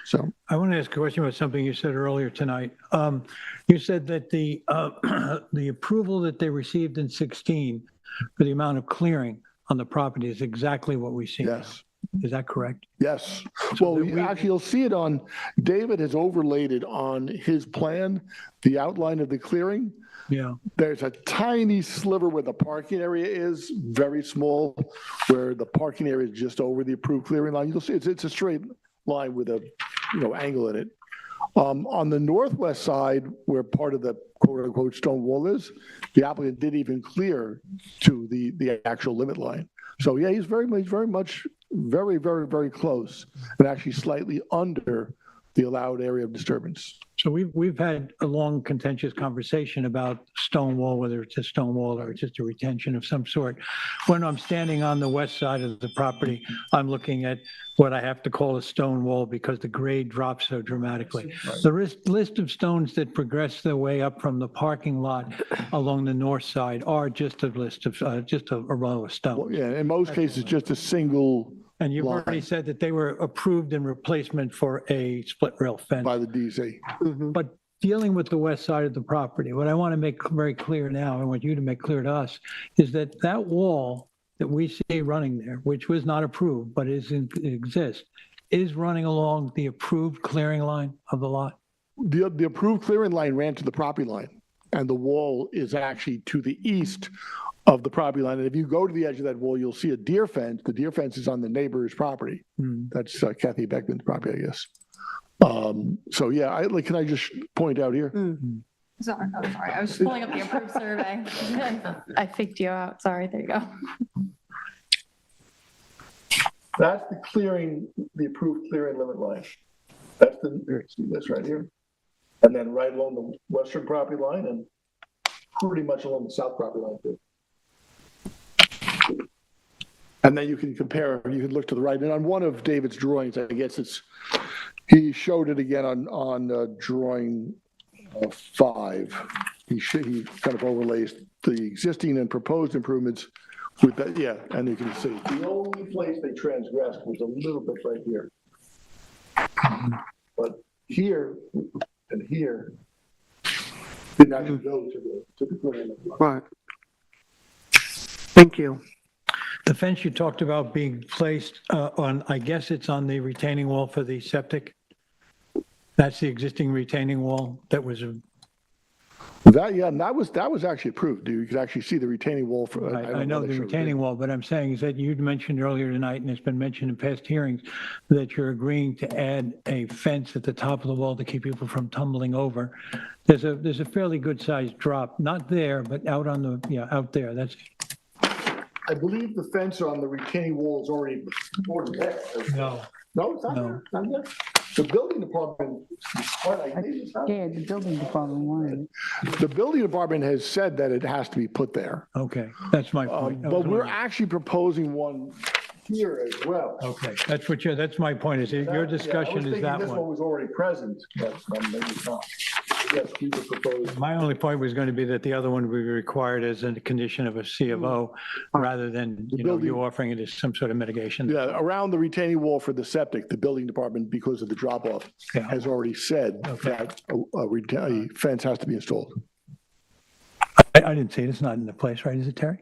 So I want to ask a question about something you said earlier tonight. You said that the approval that they received in 16 for the amount of clearing on the property is exactly what we see now. Yes. Is that correct? Yes. So Well, actually, you'll see it on, David has overlaid it on his plan, the outline of the clearing. Yeah. There's a tiny sliver where the parking area is, very small, where the parking area is just over the approved clearing line. You'll see it's a straight line with a angle in it. On the northwest side, where part of the quote-unquote stone wall is, the applicant did even clear to the actual limit line. So yeah, he's very, very, very close, and actually slightly under the allowed area of disturbance. So we've had a long contentious conversation about stone wall, whether it's a stone wall or just a retention of some sort. When I'm standing on the west side of the property, I'm looking at what I have to call a stone wall because the grade drops so dramatically. The list of stones that progress their way up from the parking lot along the north side are just a list of, just a row of stones. Well, yeah, in most cases, just a single And you've already said that they were approved in replacement for a split rail fence. by the DZ. But dealing with the west side of the property, what I want to make very clear now, I want you to make clear to us, is that that wall that we see running there, which was not approved, but exists, is running along the approved clearing line of the lot. The approved clearing line ran to the property line, and the wall is actually to the east of the property line. And if you go to the edge of that wall, you'll see a deer fence. The deer fence is on the neighbor's property. That's Kathy Beckman's property, I guess. So yeah, can I just point out here? Sorry, I'm sorry. I was just pulling up the approved survey. I faked you out. Sorry, there you go. That's the clearing, the approved clearing limit line. That's see this right here. And then right along the western property line and pretty much along the south property line too. And then you can compare, you can look to the right. And on one of David's drawings, I guess he showed it again on drawing 5. He kind of overlays the existing and proposed improvements with that, yeah, and you can see. The only place they transgressed was a little bit right here. But here and here did not go to the clearing. Right. Thank you. The fence you talked about being placed on, I guess it's on the retaining wall for the septic? That's the existing retaining wall that was and that was actually approved. You could actually see the retaining wall. I know the retaining wall, but I'm saying is that you'd mentioned earlier tonight, and it's been mentioned in past hearings, that you're agreeing to add a fence at the top of the wall to keep people from tumbling over. There's a fairly good sized drop, not there, but out on the, out there. That's. I believe the fence on the retaining wall is already there. No, it's not there. Not yet. The building department, Yeah, the building department wanted it. the building department has said that it has to be put there. Okay, that's my point. I was But we're wondering. actually proposing one here as well. Okay, that's my point, is that your discussion is that This one one. was already present, but maybe it's not. Yes, we would propose. My only point was going to be that the other one would be required as a condition of a C of O, rather than, you offering it as some sort of mitigation. Yeah, around the retaining wall for the septic, the building department, because of the drop off, Yeah. has already said that a fence has to be installed. I didn't see it, it's not in the place, right, is it, Terry?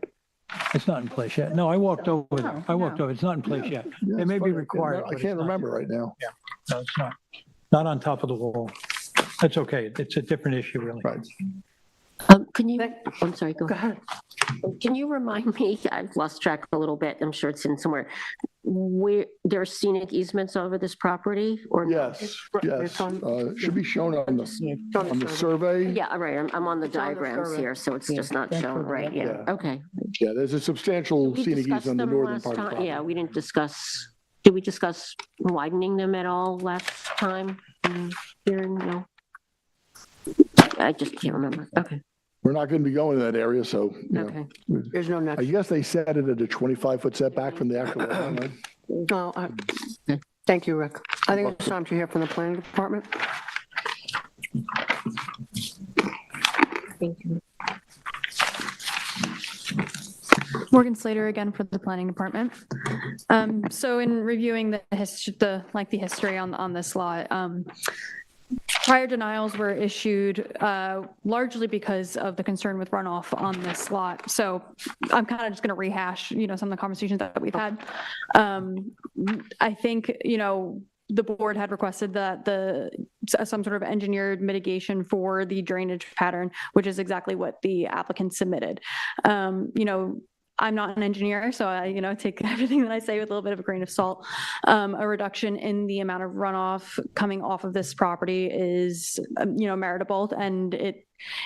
It's not in place yet. No, I walked over there. I walked over, it's not in place yet. It may be required. I but can't it's not. remember right now. Yeah, no, it's not on top of the wall. That's okay, it's a different issue, really. Right. Can you, I'm sorry, go ahead. Can you remind me, I've lost track a little bit, I'm sure it's in somewhere, where there are scenic easements over this property or? Yes, yes. Should be shown on the survey. Yeah, all right, I'm on the It's on the diagrams survey. here, so it's just not shown, right, yeah, Yeah. okay. Yeah, there's a substantial We scenic discussed easement on the them northern last part of the time. property. Yeah, we didn't discuss, did we discuss widening them at all last time? Hearing, no? I just can't remember, okay, We're not going to be going to that area, so, okay. There's no I next. guess they set it at a 25-foot setback from the actual line, right? No, thank you, Rick. I think it's time to hear from the planning department. Thank you. Morgan Slater again for the planning department. So in reviewing the lengthy history on this lot, prior denials were issued largely because of the concern with runoff on this lot. So I'm kind of just going to rehash, some of the conversations that we've had. I think, the board had requested that some sort of engineered mitigation for the drainage pattern, which is exactly what the applicant submitted. I'm not an engineer, so I, take everything that I say with a little bit of a grain of salt. A reduction in the amount of runoff coming off of this property is, meritable, and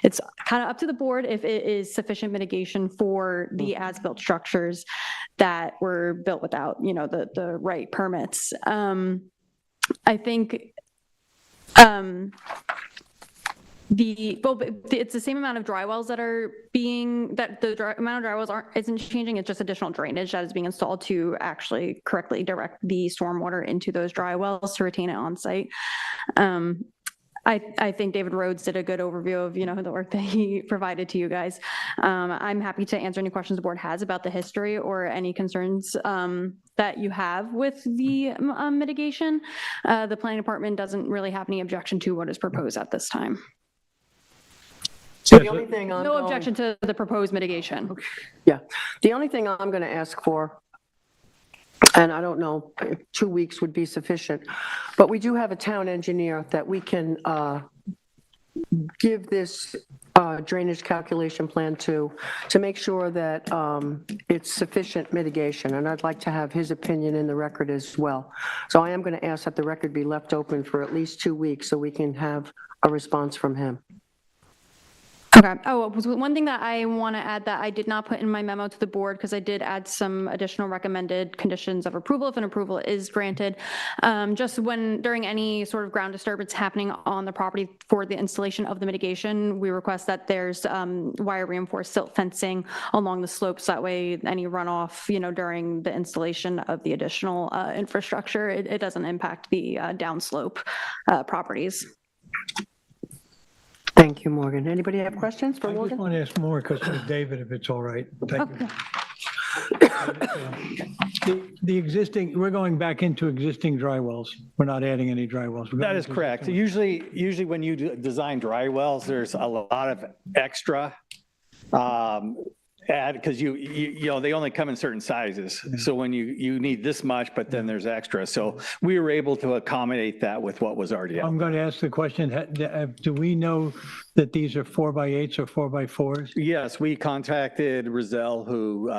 it's kind of up to the board if it is sufficient mitigation for the as-built structures that were built without, the right permits. I think it's the same amount of dry wells that are amount of dry wells isn't changing. It's just additional drainage that is being installed to actually correctly direct the stormwater into those dry wells to retain it on site. I think David Rhodes did a good overview of, the work that he provided to you guys. I'm happy to answer any questions the board has about the history or any concerns that you have with the mitigation. The planning department doesn't really have any objection to what is proposed at this time. So the only thing No objection to the proposed mitigation. Yeah, the only thing I'm going to ask for, and I don't know if 2 weeks would be sufficient, but we do have a town engineer that we can give this drainage calculation plan to make sure that it's sufficient mitigation, and I'd like to have his opinion in the record as well. So I am going to ask that the record be left open for at least 2 weeks so we can have a response from him. Okay. Oh, one thing that I want to add that I did not put in my memo to the board, because I did add some additional recommended conditions of approval if an approval is granted. Just during any sort of ground disturbance happening on the property for the installation of the mitigation, we request that there's wire reinforced silt fencing along the slopes. That way any runoff, during the installation of the additional infrastructure, it doesn't impact the downslope properties. Thank you, Morgan. Anybody have questions for I just Morgan? want to ask more because of David, if it's all right. Thank you. The existing, we're going back into existing dry wells. We're not adding any dry wells. That is correct. Usually when you design dry wells, there's a lot of extra add, because they only come in certain sizes. So when you need this much, but then there's extra. So we were able to accommodate that with what was already out. I'm going to ask the question, do we know that these are 4x8s or 4x4s? Yes, we contacted Rizal, who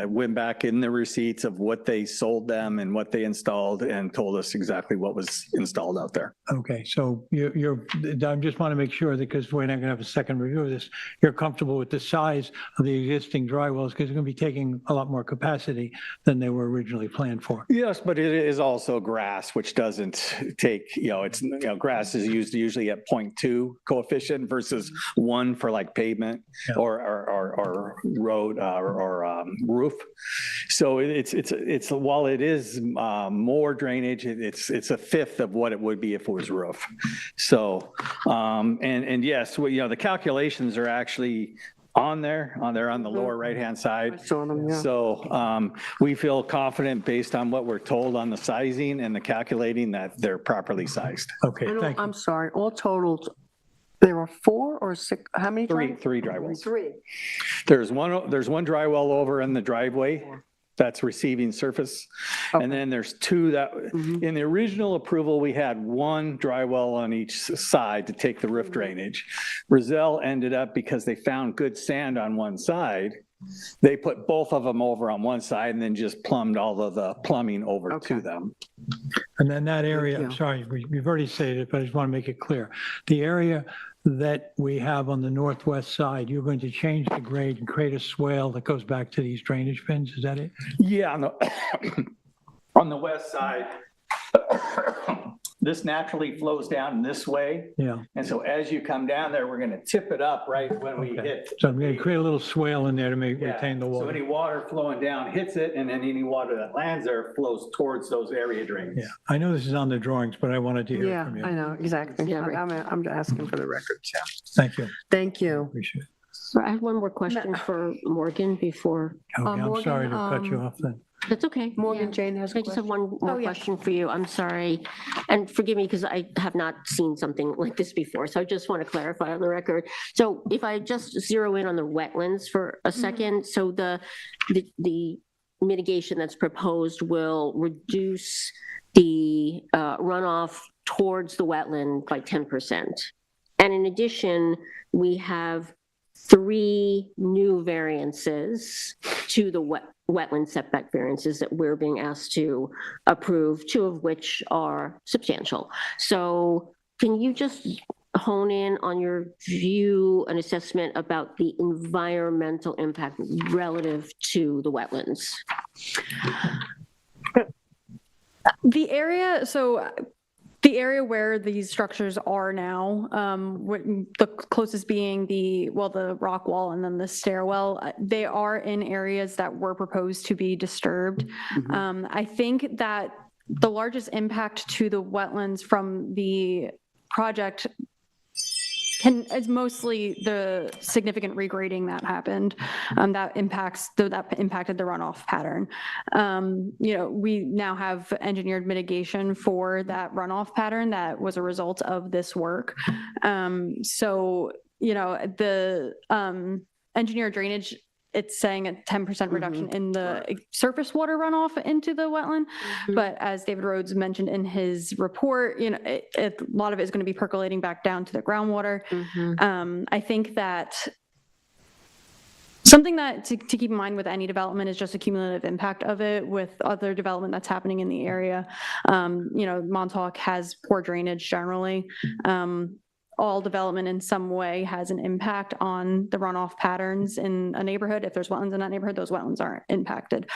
went back in the receipts of what they sold them and what they installed and told us exactly what was installed out there. Okay, so I just want to make sure that, because we're not going to have a second review of this, you're comfortable with the size of the existing existing dry wells because they're going to be taking a lot more capacity than they were originally planned for. Yes, but it is also grass, which doesn't take, grass is used usually at 0.2 coefficient versus 1 for like pavement or road or roof. So it's while it is more drainage, it's a fifth of what it would be if it was roof. So, and yes, the calculations are actually on the lower right-hand side. I saw them, yeah. So we feel confident based on what we're told on the sizing and the calculating that they're properly sized. Okay, thank you. I'm sorry, all totaled, there are 4 or 6, how many? Three dry wells. 3. There's one dry well over in the driveway that's receiving surface. And then there's 2 that, in the original approval, we had 1 dry well on each side to take the roof drainage. Roselle ended up, because they found good sand on one side, they put both of them over on one side and then just plumbed all of the plumbing over to them. And then that area, I'm sorry, we've already said it, but I just want to make it clear. The area that we have on the northwest side, you're going to change the grade and create a swale that goes back to these drainage pins, is that it? Yeah, on the west side, this naturally flows down this way. Yeah. And so as you come down there, we're going to tip it up right when we hit. So I'm going to create a little swale in there to retain the water. So any water flowing down hits it, and then any water that lands there flows towards those area drains. Yeah, I know this is on the drawings, but I wanted to hear it from you. I know, exactly. Yeah, right. I'm asking for the records, yeah. Thank you. Thank you. Appreciate it. So I have one more question for Morgan before. Okay, I'm Morgan, sorry to cut you off then. That's okay. Morgan Yeah. Jane has a I just have question. one more question for you. I'm sorry. And forgive me because I have not seen something like this before. So I just want to clarify on the record. So if I just zero in on the wetlands for a second, so the mitigation that's proposed will reduce the runoff towards the wetland by 10%. And in addition, we have 3 new variances to the wetland setback variances that we're being asked to approve, 2 of which are substantial. So can you just hone in on your view and assessment about the environmental impact relative to the wetlands? The area where these structures are now, the closest being the rock wall and then the stairwell, they are in areas that were proposed to be disturbed. I think that the largest impact to the wetlands from the project is mostly the significant regrading that happened that impacted the runoff pattern. We now have engineered mitigation for that runoff pattern that was a result of this work. The engineered drainage, it's saying a 10% reduction in the surface water runoff into the wetland. But as David Rhodes mentioned in his report, a lot of it is going to be percolating back down to the groundwater. I think that something that to keep in mind with any development is just a cumulative impact of it with other development that's happening in the area. Montauk has poor drainage generally. All development in some way has an impact on the runoff patterns in a neighborhood. If there's wetlands in that neighborhood, those wetlands aren't impacted.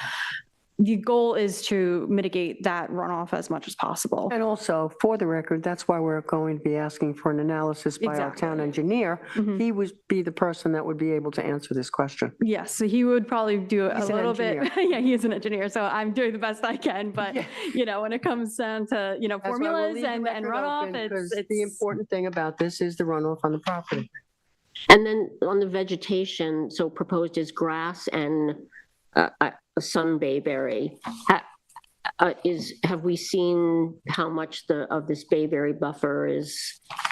The goal is to mitigate that runoff as much as possible. And also, for the record, that's why we're going to be asking for an analysis by our town engineer. He would be the person that would be able to answer this question. Yes, so he would probably do He's a an little bit. engineer. Yeah, he is an engineer, so I'm doing the best I can. But when it comes down to That's why we'll formulas leave the and record runoff, open, it's the important thing about this is the runoff on the property. And then on the vegetation, so proposed is grass and sun bayberry. Have we seen how much of this bayberry buffer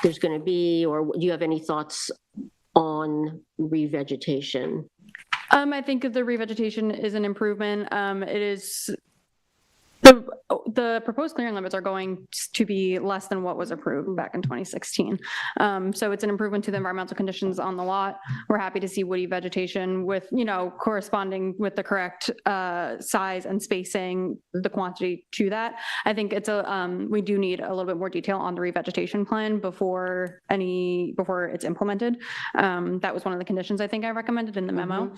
there's going to be, or do you have any thoughts on revegetation? I think the revegetation is an improvement. It is the the proposed clearing limits are going to be less than what was approved back in 2016. So it's an improvement to the environmental conditions on the lot. We're happy to see woody vegetation with, corresponding with the correct size and spacing, the quantity to that. I think we do need a little bit more detail on the revegetation plan before it's implemented. That was one of the conditions I think I recommended in the memo.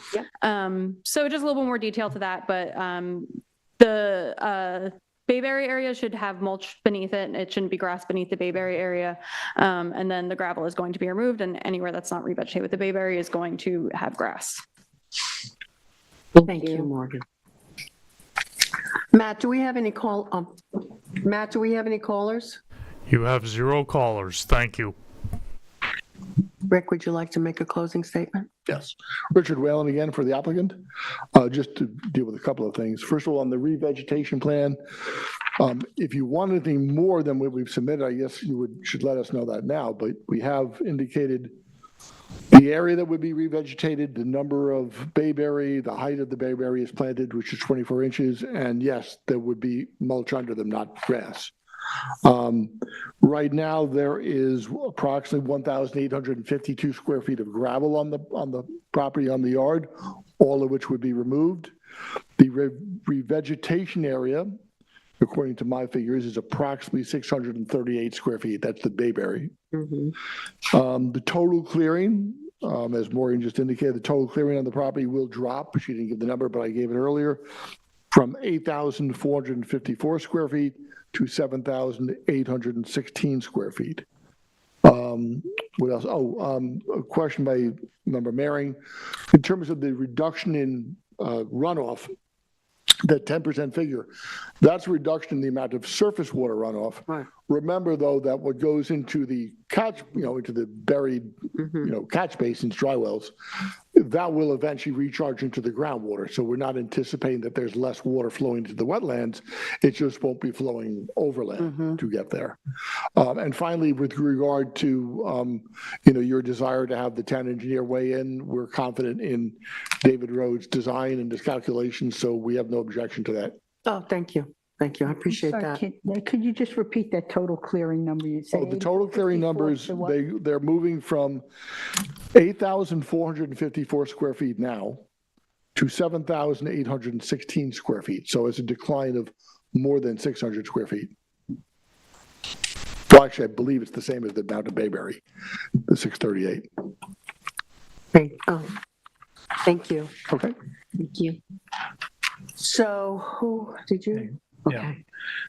So just a little bit more detail to that, but the Bayberry area should have mulch beneath it. It shouldn't be grass beneath the Bayberry area. And then the gravel is going to be removed, and anywhere that's not revegetated with the Bayberry is going to have grass. Thank you, Morgan. Matt, do we have any callers? You have 0 callers. Thank you. Rick, would you like to make a closing statement? Yes. Richard Whalen again for the applicant. Just to deal with a couple of things. First of all, on the revegetation plan, if you want anything more than what we've submitted, I guess you should let us know that now, but we have indicated the area that would be revegetated, the number of bayberry, the height of the bayberry is planted, which is 24 inches, and yes, there would be mulch under them, not grass. Right now, there is approximately 1,852 square feet of gravel on the property, on the yard, all of which would be removed. The revegetation area, according to my figures, is approximately 638 square feet. That's the bayberry. The total clearing, as Maureen just indicated, the total clearing on the property will drop. She didn't give the number, but I gave it earlier, from 8,454 square feet to 7,816 square feet. What else? A question by Member Mehring. In terms of the reduction in runoff, that 10% figure, that's a reduction in the amount of surface water runoff. Right. Remember, though, that what goes into the catch, into the buried, catch basins, dry wells, that will eventually recharge into the groundwater. So we're not anticipating that there's less water flowing to the wetlands. It just won't be flowing overland to get there. And finally, with regard to, your desire to have the town engineer weigh in, we're confident in David Rhodes' design and his calculations, so we have no objection to that. Oh, thank you. Thank you. I appreciate Sorry, that. Could you just repeat that total clearing number you said? The total clearing 84 numbers, to what? they're moving from 8,454 square feet now to 7,816 square feet. So it's a decline of more than 600 square feet. Well, actually, I believe it's the same as the amount of Bayberry, the 638. Thank you. Okay. Thank you. So who did you? Okay. Yeah.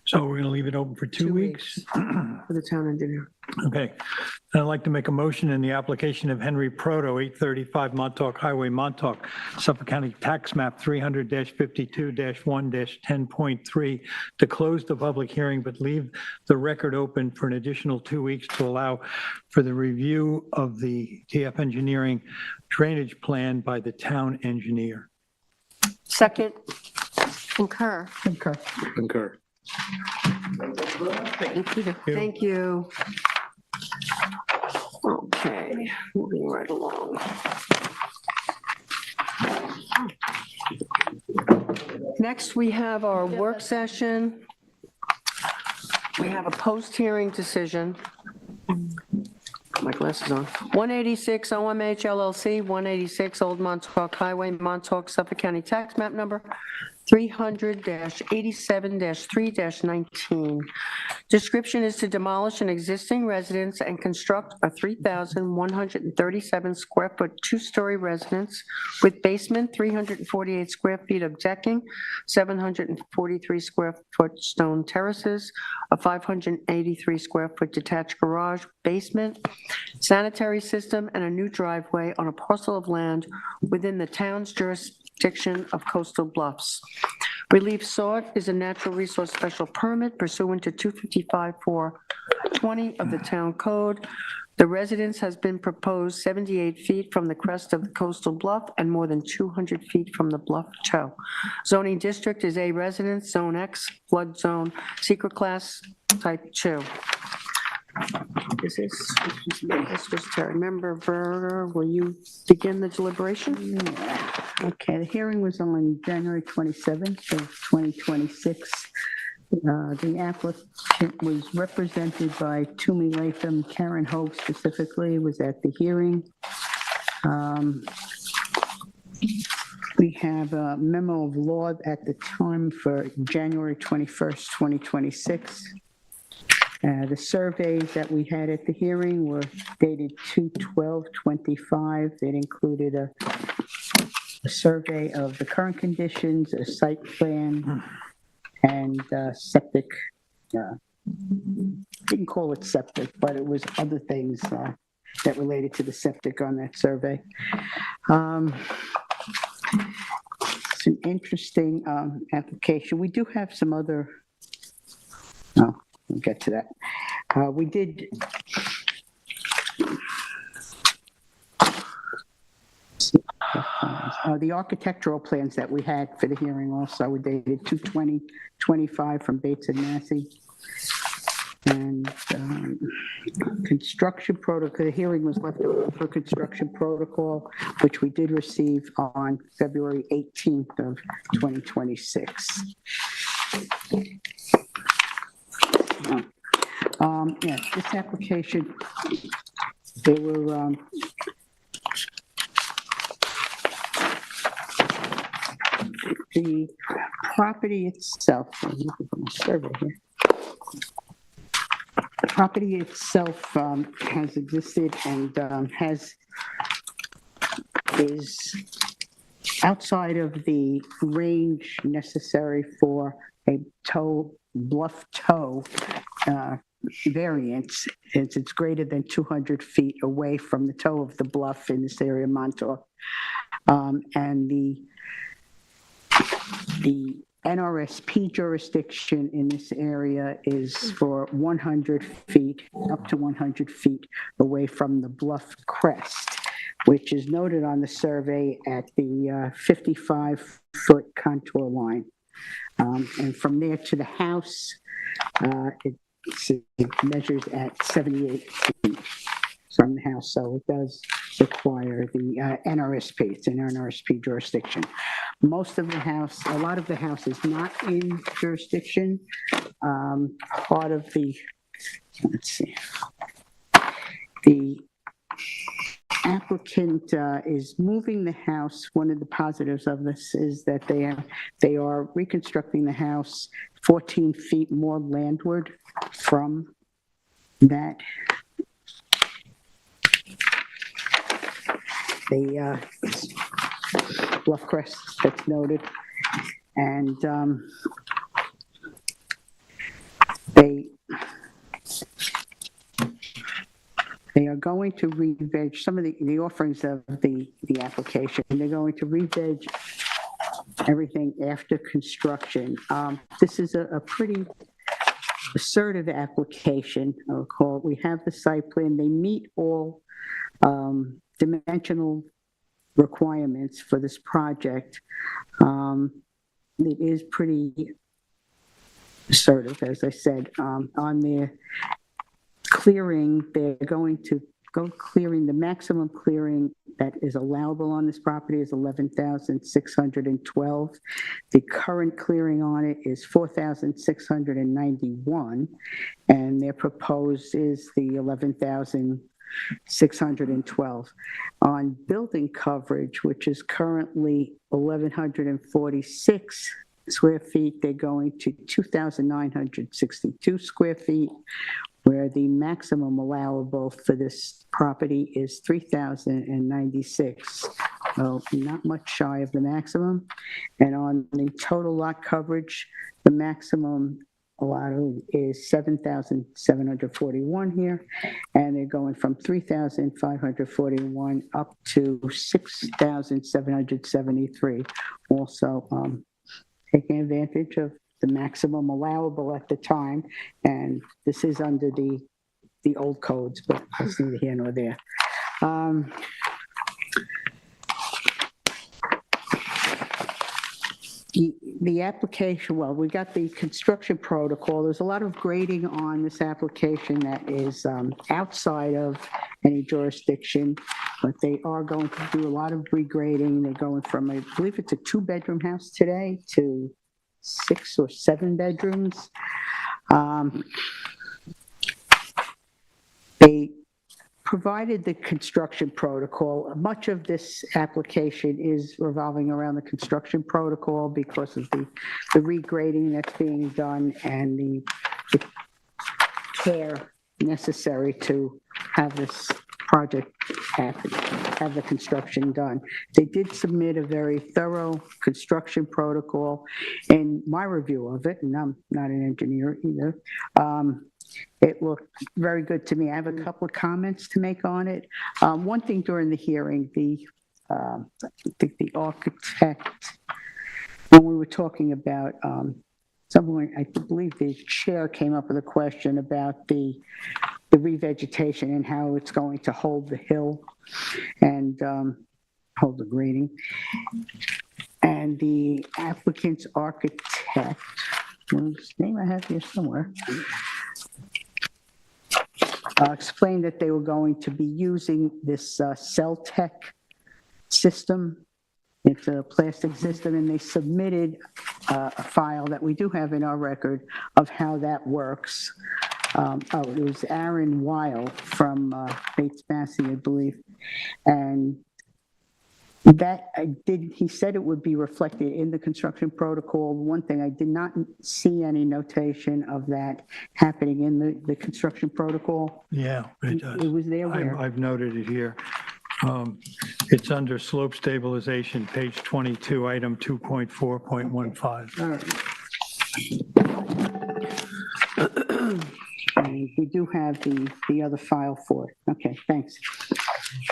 So we're going to leave it open for 2 weeks. For the town engineer. Okay. I'd like to make a motion in the application of Henry Proto, 835 Montauk Highway, Montauk, Suffolk County Tax Map 300-52-1-10.3 to close the public hearing, but leave the record open for an additional 2 weeks to allow for the review of the TF Engineering drainage plan by the town engineer. Second. Concur. Concur. Thank you. Thank you. Okay, moving right along. Next, we have our work session. We have a post-hearing decision. Put my glasses on. 186 OMH LLC, 186 Old Montauk Highway, Montauk, Suffolk County Tax Map Number 300-87-3-19. Description is to demolish an existing residence and construct a 3,137 square foot two-story residence with basement, 348 square feet of decking, 743 square foot stone terraces, a 583 square foot detached garage, basement, sanitary system, and a new driveway on a parcel of land within the town's jurisdiction of Coastal Bluffs. Relief sought is a natural resource special permit pursuant to 255-420 of the town code. The residence has been proposed 78 feet from the crest of the coastal bluff and more than 200 feet from the bluff toe. Zoning district is A residence, Zone X, flood zone, secret class, type 2. This was Terry. Member Berger, will you begin the deliberation? Yeah. Okay, the hearing was on January 27th of 2026. The applicant was represented by Toomey Latham. Karen Hogue specifically was at the hearing. We have a memo of law at the time for January 21st, 2026. The surveys that we had at the hearing were dated 2/12/25. It included a survey of the current conditions, a site plan, and septic. Didn't call it septic, but it was other things that related to the septic on that survey. It's an interesting application. We do have some other, we'll get to that. We did, the architectural plans that we had for the hearing also were dated 2/20/25 from Bates and Massey. And construction protocol, the hearing was left open for construction protocol, which we did receive on February 18th of 2026. Yes, this application, they were the property itself, survey here. The property itself has existed and is outside of the range necessary for a bluff toe variance. It's greater than 200 feet away from the toe of the bluff in this area of Montauk. And the NRSP jurisdiction in this area is for 100 feet, up to 100 feet away from the bluff crest, which is noted on the survey at the 55-foot contour line. And from there to the house, it measures at 78 feet from the house, so it does require the NRSP. It's an NRSP jurisdiction. Most of the house, a lot of the house is not in jurisdiction. Part of the, let's see, the applicant is moving the house. One of the positives of this is that they are reconstructing the house 14 feet more landward from that. The bluff crest that's noted, and they are going to re-veg some of the offerings of the application. They're going to re-veg everything after construction. This is a pretty assertive application, I'll call it. We have the site plan. They meet all dimensional requirements for this project. It is pretty assertive, as I said. On their clearing, they're going to go clearing, the maximum clearing that is allowable on this property is 11,612. The current clearing on it is 4,691, and their proposed is the 11,612. On building coverage, which is currently 1,146 square feet, they're going to 2,962 square feet, where the maximum allowable for this property is 3,096. So not much shy of the maximum. And on the total lot coverage, the maximum allowed is 7,741 here, and they're going from 3,541 up to 6,773. Also taking advantage of the maximum allowable at the time, and this is under the old codes, but that's neither here nor there. The application, well, we got the construction protocol. There's a lot of grading on this application that is outside of any jurisdiction, but they are going to do a lot of regrading. They're going from, I believe it's a 2-bedroom house today to 6 or 7 bedrooms. They provided the construction protocol. Much of this application is revolving around the construction protocol because of the regrading that's being done and the care necessary to have this project happen, have the construction done. They did submit a very thorough construction protocol. In my review of it, and I'm not an engineer either, it looked very good to me. I have a couple of comments to make on it. One thing during the hearing, I think the architect, when we were talking about someone, I believe the chair came up with a question about the revegetation and how it's going to hold the hill and hold the grading. And the applicant's architect, whose name I have here somewhere, explained that they were going to be using this Celtec system. It's a plastic system, and they submitted a file that we do have in our record of how that works. It was Aaron Weil from Bates Massey, I believe. And that he said it would be reflected in the construction protocol. One thing, I did not see any notation of that happening in the construction protocol. Yeah, it does. It was there where? I've noted it here. It's under slope stabilization, page 22, item 2.4.15. All right. And we do have the other file for it. Okay, thanks.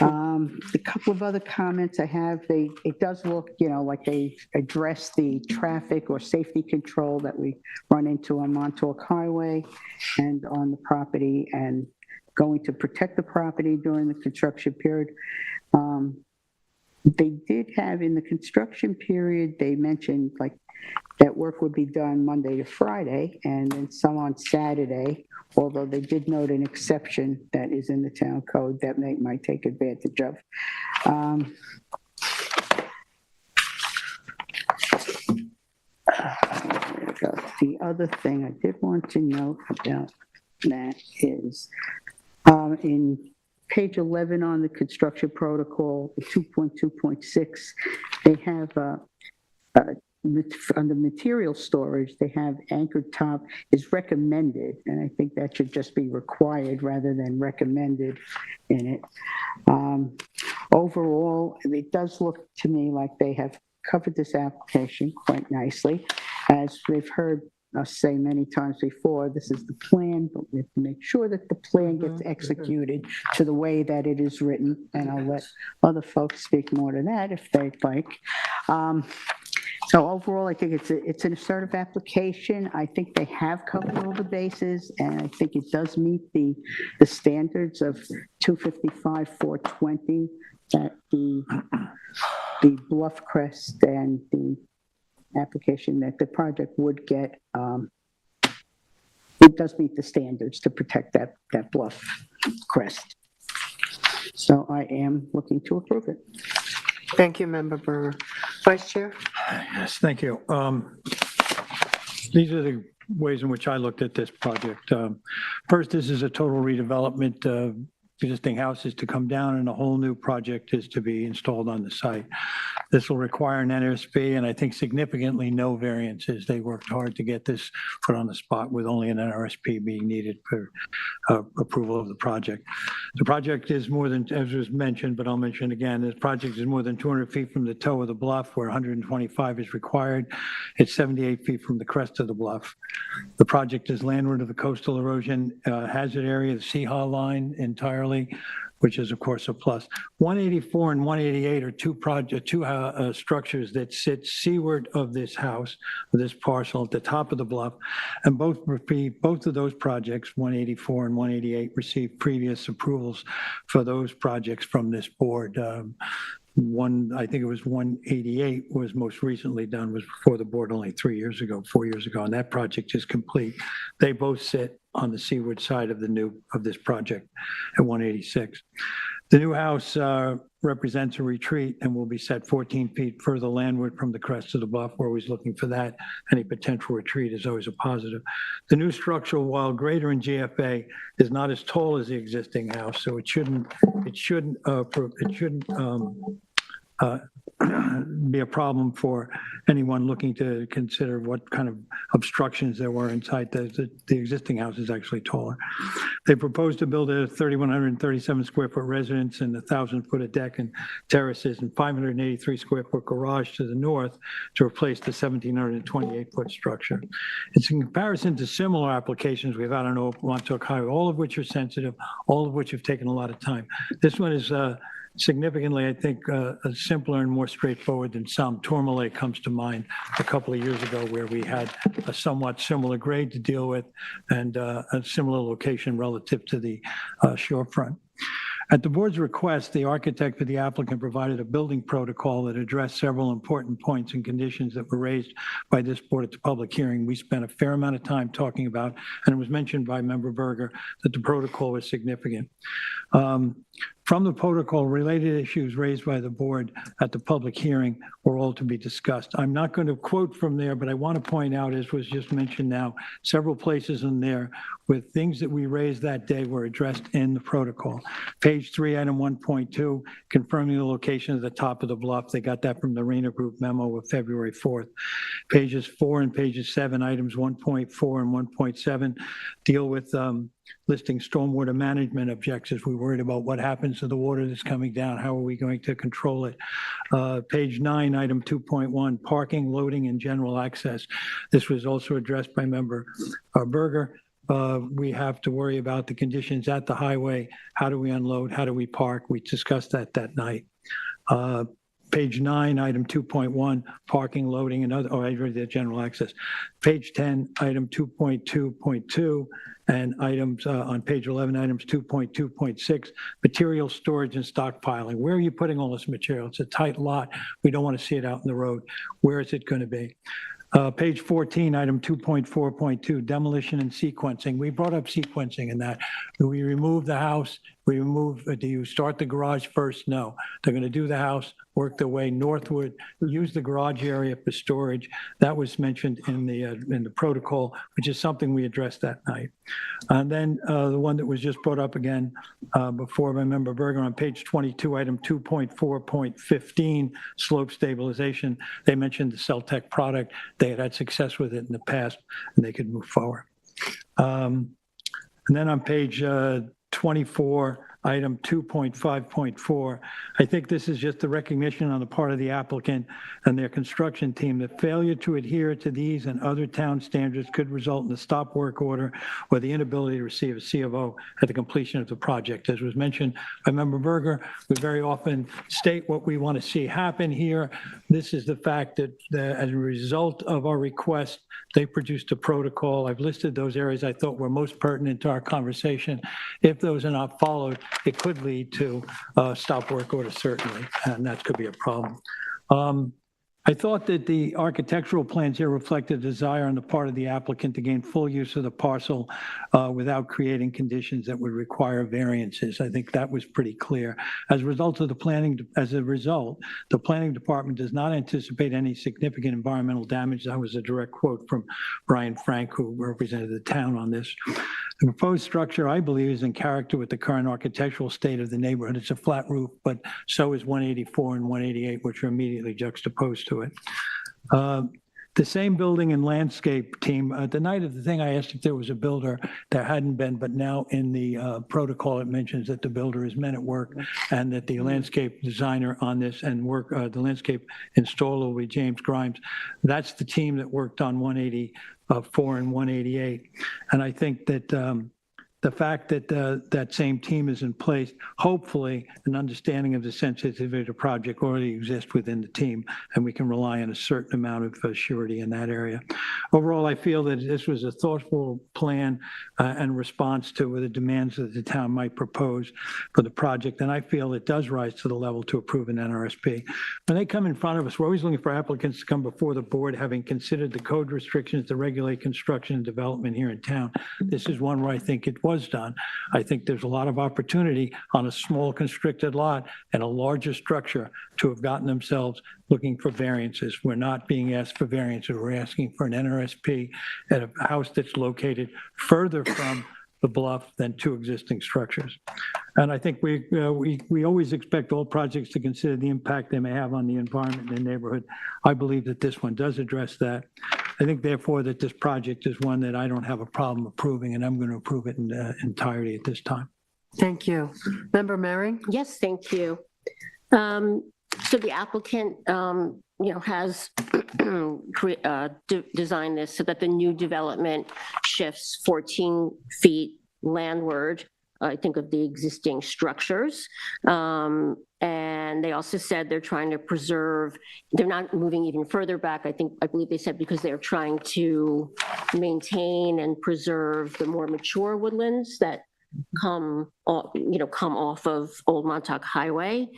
A couple of other comments I have, it does look, like they address the traffic or safety control that we run into on Montauk Highway and on the property, and going to protect the property during the construction period. They did have in the construction period, they mentioned like that work would be done Monday to Friday and then some on Saturday, although they did note an exception that is in the town code that they might take advantage of. There we go. The other thing I did want to note about that is in page 11 on the construction protocol, 2.2.6, they have under material storage, they have anchored top is recommended, and I think that should just be required rather than recommended in it. Overall, it does look to me like they have covered this application quite nicely. As we've heard us say many times before, this is the plan, but we have to make sure that the plan gets executed to the way that it is written, and I'll let other folks speak more to that if they'd like. So overall, I think it's an assertive application. I think they have covered all the bases, and I think it does meet the standards of 255, 420 that the Bluff Crest and the application that the project would get. It does meet the standards to protect that Bluff Crest. So I am looking to approve it. Thank you, Member Berger. Vice Chair? Yes, thank you. These are the ways in which I looked at this project. First, this is a total redevelopment of existing houses to come down, and a whole new project is to be installed on the site. This will require an NRSP, and I think significantly no variances. They worked hard to get this put on the spot with only an NRSP being needed for approval of the project. The project is more than, as was mentioned, but I'll mention again, this project is more than 200 feet from the toe of the bluff, where 125 is required. It's 78 feet from the crest of the bluff. The project is landward of the coastal erosion hazard area, the Sea-Haw line entirely, which is of course a plus. 184 and 188 are two structures that sit seaward of this house, this parcel at the top of the bluff, and both of those projects, 184 and 188, received previous approvals for those projects from this board. I think it was 188 was most recently done, was before the board only 4 years ago, and that project is complete. They both sit on the seaward side of this project at 186. The new house represents a retreat and will be set 14 feet further landward from the crest of the bluff. We're always looking for that. Any potential retreat is always a positive. The new structure, while greater in GFA, is not as tall as the existing house, so it shouldn't be a problem for anyone looking to consider what kind of obstructions there were inside. The existing house is actually taller. They propose to build a 3,137 square foot residence and 1,000 foot of deck and terraces and 583 square foot garage to the north to replace the 1,728 foot structure. It's in comparison to similar applications we've had on Montauk Highway, all of which are sensitive, all of which have taken a lot of time. This one is significantly, I think, simpler and more straightforward than some. Tourmalet comes to mind a couple of years ago where we had a somewhat similar grade to deal with and a similar location relative to the shorefront. At the board's request, the architect for the applicant provided a building protocol that addressed several important points and conditions that were raised by this board at the public hearing. We spent a fair amount of time talking about, and it was mentioned by Member Berger, that the protocol was significant. From the protocol, related issues raised by the board at the public hearing were all to be discussed. I'm not going to quote from there, but I want to point out, as was just mentioned now, several places in there with things that we raised that day were addressed in the protocol. Page 3, item 1.2, confirming the location of the top of the bluff. They got that from the Rayner Group memo of February 4th. Pages 4 and pages 7, items 1.4 and 1.7 deal with listing stormwater management objectives. We worried about what happens to the water that's coming down. How are we going to control it? Page 9, item 2.1, parking, loading, and general access. This was also addressed by Member Berger. We have to worry about the conditions at the highway. How do we unload? How do we park? We discussed that night. Page 9, item 2.1, parking, loading, and other, I read the general access. Page 10, item 2.2.2, and items on page 11, items 2.2.6, material storage and stockpiling. Where are you putting all this material? It's a tight lot. We don't want to see it out in the road. Where is it going to be? Page 14, item 2.4.2, demolition and sequencing. We brought up sequencing in that. Do we remove the house? Do you start the garage first? No. They're going to do the house, work their way northward, use the garage area for storage. That was mentioned in the protocol, which is something we addressed that night. And then the one that was just brought up again before by Member Berger on page 22, item 2.4.15, slope stabilization. They mentioned the Celtec product. They had success with it in the past, and they could move forward. And then on page 24, item 2.5.4, I think this is just a recognition on the part of the applicant and their construction team that failure to adhere to these and other town standards could result in a stop work order or the inability to receive a C of O at the completion of the project. As was mentioned by Member Berger, we very often state what we want to see happen here. This is the fact that as a result of our request, they produced a protocol. I've listed those areas I thought were most pertinent to our conversation. If those are not followed, it could lead to a stop work order, certainly, and that could be a problem. I thought that the architectural plans here reflect a desire on the part of the applicant to gain full use of the parcel without creating conditions that would require variances. I think that was pretty clear. As a result, the planning department does not anticipate any significant environmental damage. That was a direct quote from Brian Frank, who represented the town on this. The proposed structure, I believe, is in character with the current architectural state of the neighborhood. It's a flat roof, but so is 184 and 188, which are immediately juxtaposed to it. The same building and landscape team, the night of the thing, I asked if there was a builder. There hadn't been, but now in the protocol, it mentions that the builder is men at work and that the landscape designer on this and the landscape installer will be James Grimes. That's the team that worked on 184 and 188. And I think that the fact that that same team is in place, hopefully an understanding of the sensitivity of the project already exists within the team, and we can rely on a certain amount of surety in that area. Overall, I feel that this was a thoughtful plan and response to the demands that the town might propose for the project, and I feel it does rise to the level to approve an NRSP. When they come in front of us, we're always looking for applicants to come before the board, having considered the code restrictions to regulate construction and development here in town. This is one where I think it was done. I think there's a lot of opportunity on a small constricted lot and a larger structure to have gotten themselves looking for variances. We're not being asked for variances. We're asking for an NRSP at a house that's located further from the bluff than two existing structures. And I think we always expect all projects to consider the impact they may have on the environment and the neighborhood. I believe that this one does address that. I think therefore that this project is one that I don't have a problem approving, and I'm going to approve it in entirety at this time. Thank you. Member Mary? Yes, thank you. So the applicant, has designed this so that the new development shifts 14 feet landward, I think, of the existing structures. And they also said they're trying to preserve, they're not moving even further back. I believe they said because they're trying to maintain and preserve the more mature woodlands that come off of Old Montauk Highway.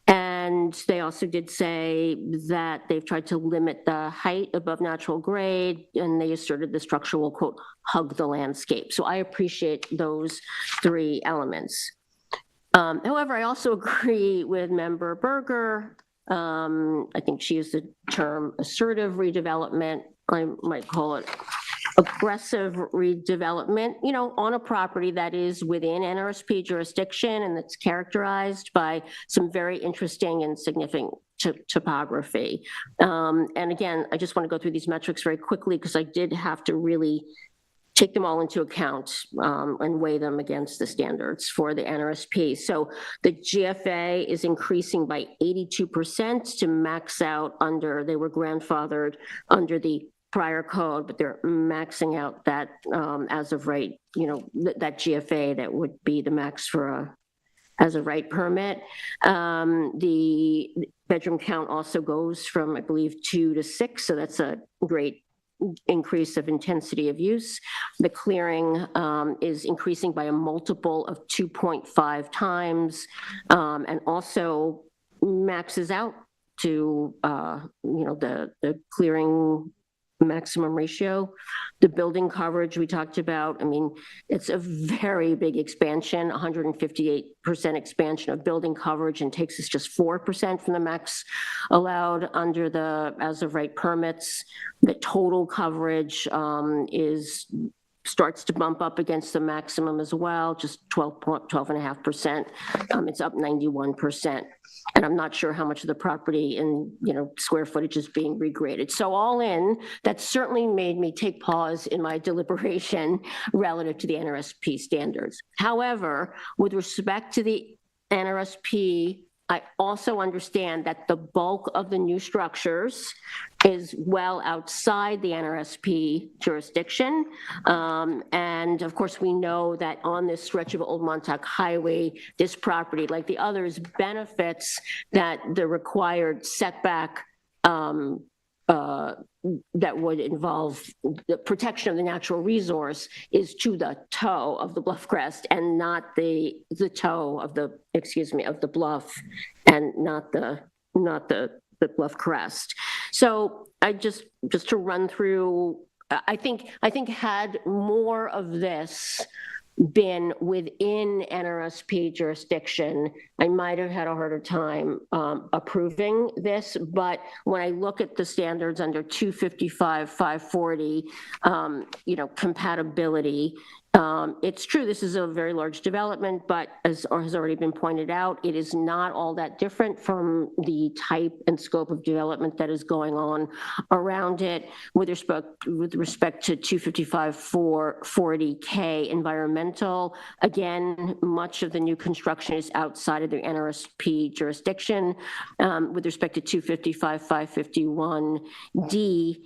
And they also did say that they've tried to limit the height above natural grade, and they asserted the structure will, quote, hug the landscape. So I appreciate those three elements. However, I also agree with Member Berger. I think she used the term assertive redevelopment. I might call it aggressive redevelopment, on a property that is within NRSP jurisdiction and that's characterized by some very interesting and significant topography. And again, I just want to go through these metrics very quickly because I did have to really take them all into account and weigh them against the standards for the NRSP. So the GFA is increasing by 82% to max out under, they were grandfathered under the prior code, but they're maxing out that as of right, that GFA that would be the max for a as of right permit. The bedroom count also goes from, I believe, 2 to 6, so that's a great increase of intensity of use. The clearing is increasing by a multiple of 2.5 times, and also maxes out to the clearing maximum ratio. The building coverage we talked about, it's a very big expansion, 158% expansion of building coverage, and takes us just 4% from the max allowed under the as of right permits. The total coverage starts to bump up against the maximum as well, just 12.5%. It's up 91%. And I'm not sure how much of the property in square footage is being regraded. So all in, that certainly made me take pause in my deliberation relative to the NRSP standards. However, with respect to the NRSP, I also understand that the bulk of the new structures is well outside the NRSP jurisdiction. And of course, we know that on this stretch of Old Montauk Highway, this property, like the others, benefits that the required setback that would involve the protection of the natural resource is to the toe of the bluff crest and not the toe of the, of the bluff, and not the bluff crest. So I just to run through, I think had more of this been within NRSP jurisdiction, I might have had a harder time approving this. But when I look at the standards under 255, 540, compatibility, it's true, this is a very large development, but as has already been pointed out, it is not all that different from the type and scope of development that is going on around it. With respect to 255, 440K environmental, again, much of the new construction is outside of the NRSP jurisdiction. With respect to 255, 551D,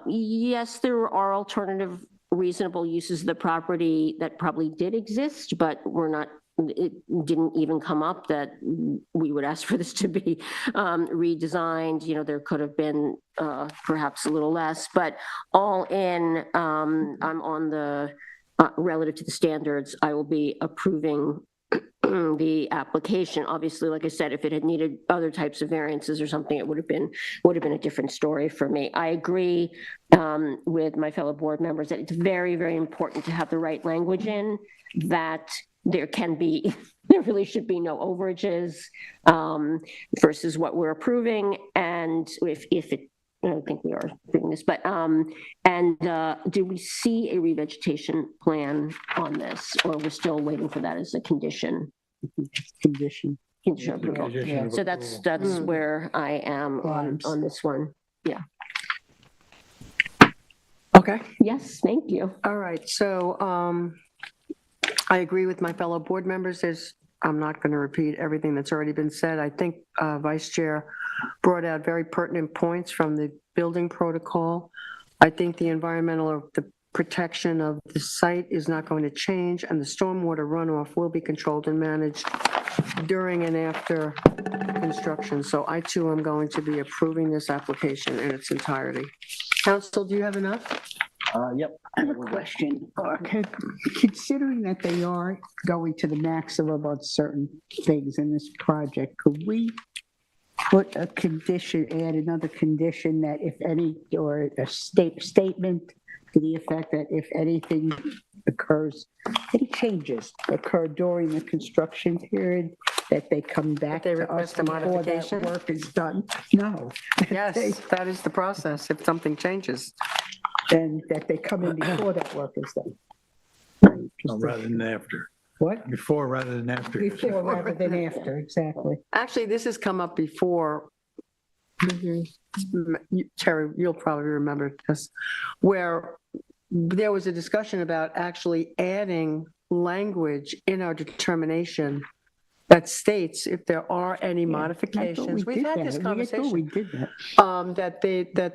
yes, there are alternative reasonable uses of the property that probably did exist, but it didn't even come up that we would ask for this to be redesigned. There could have been perhaps a little less, but all in, I'm on the relative to the standards, I will be approving the application. Obviously, like I said, if it had needed other types of variances or something, it would have been a different story for me. I agree with my fellow board members that it's very, very important to have the right language in, that there really should be no overages versus what we're approving. And if it, I don't think we are doing this, but, do we see a revegetation plan on this, or we're still waiting for that as a condition? Condition. Condition approval. Condition of So that's approval. where I am on this one. Yeah. Okay. Yes, thank you. All right, so I agree with my fellow board members. I'm not going to repeat everything that's already been said. I think Vice Chair brought out very pertinent points from the building protocol. I think the environmental or the protection of the site is not going to change, and the stormwater runoff will be controlled and managed during and after construction. So I too am going to be approving this application in its entirety. Council, do you have enough? Yep. I have a question. Considering that they are going to the maximum on certain things in this project, could we put a condition, add another condition that if any, or a statement to the effect that if anything occurs, any changes occur during the construction period, that they come back They to us request a before modification? that work is done? No. Yes, that is the process if something changes. And that they come in before that work is done. Rather than after. What? Before rather than after. Before rather than after, exactly. Actually, this has come up before. Terry, you'll probably remember this, where there was a discussion about actually adding language in our determination that states if there are any modifications. We've had this conversation. We did that. That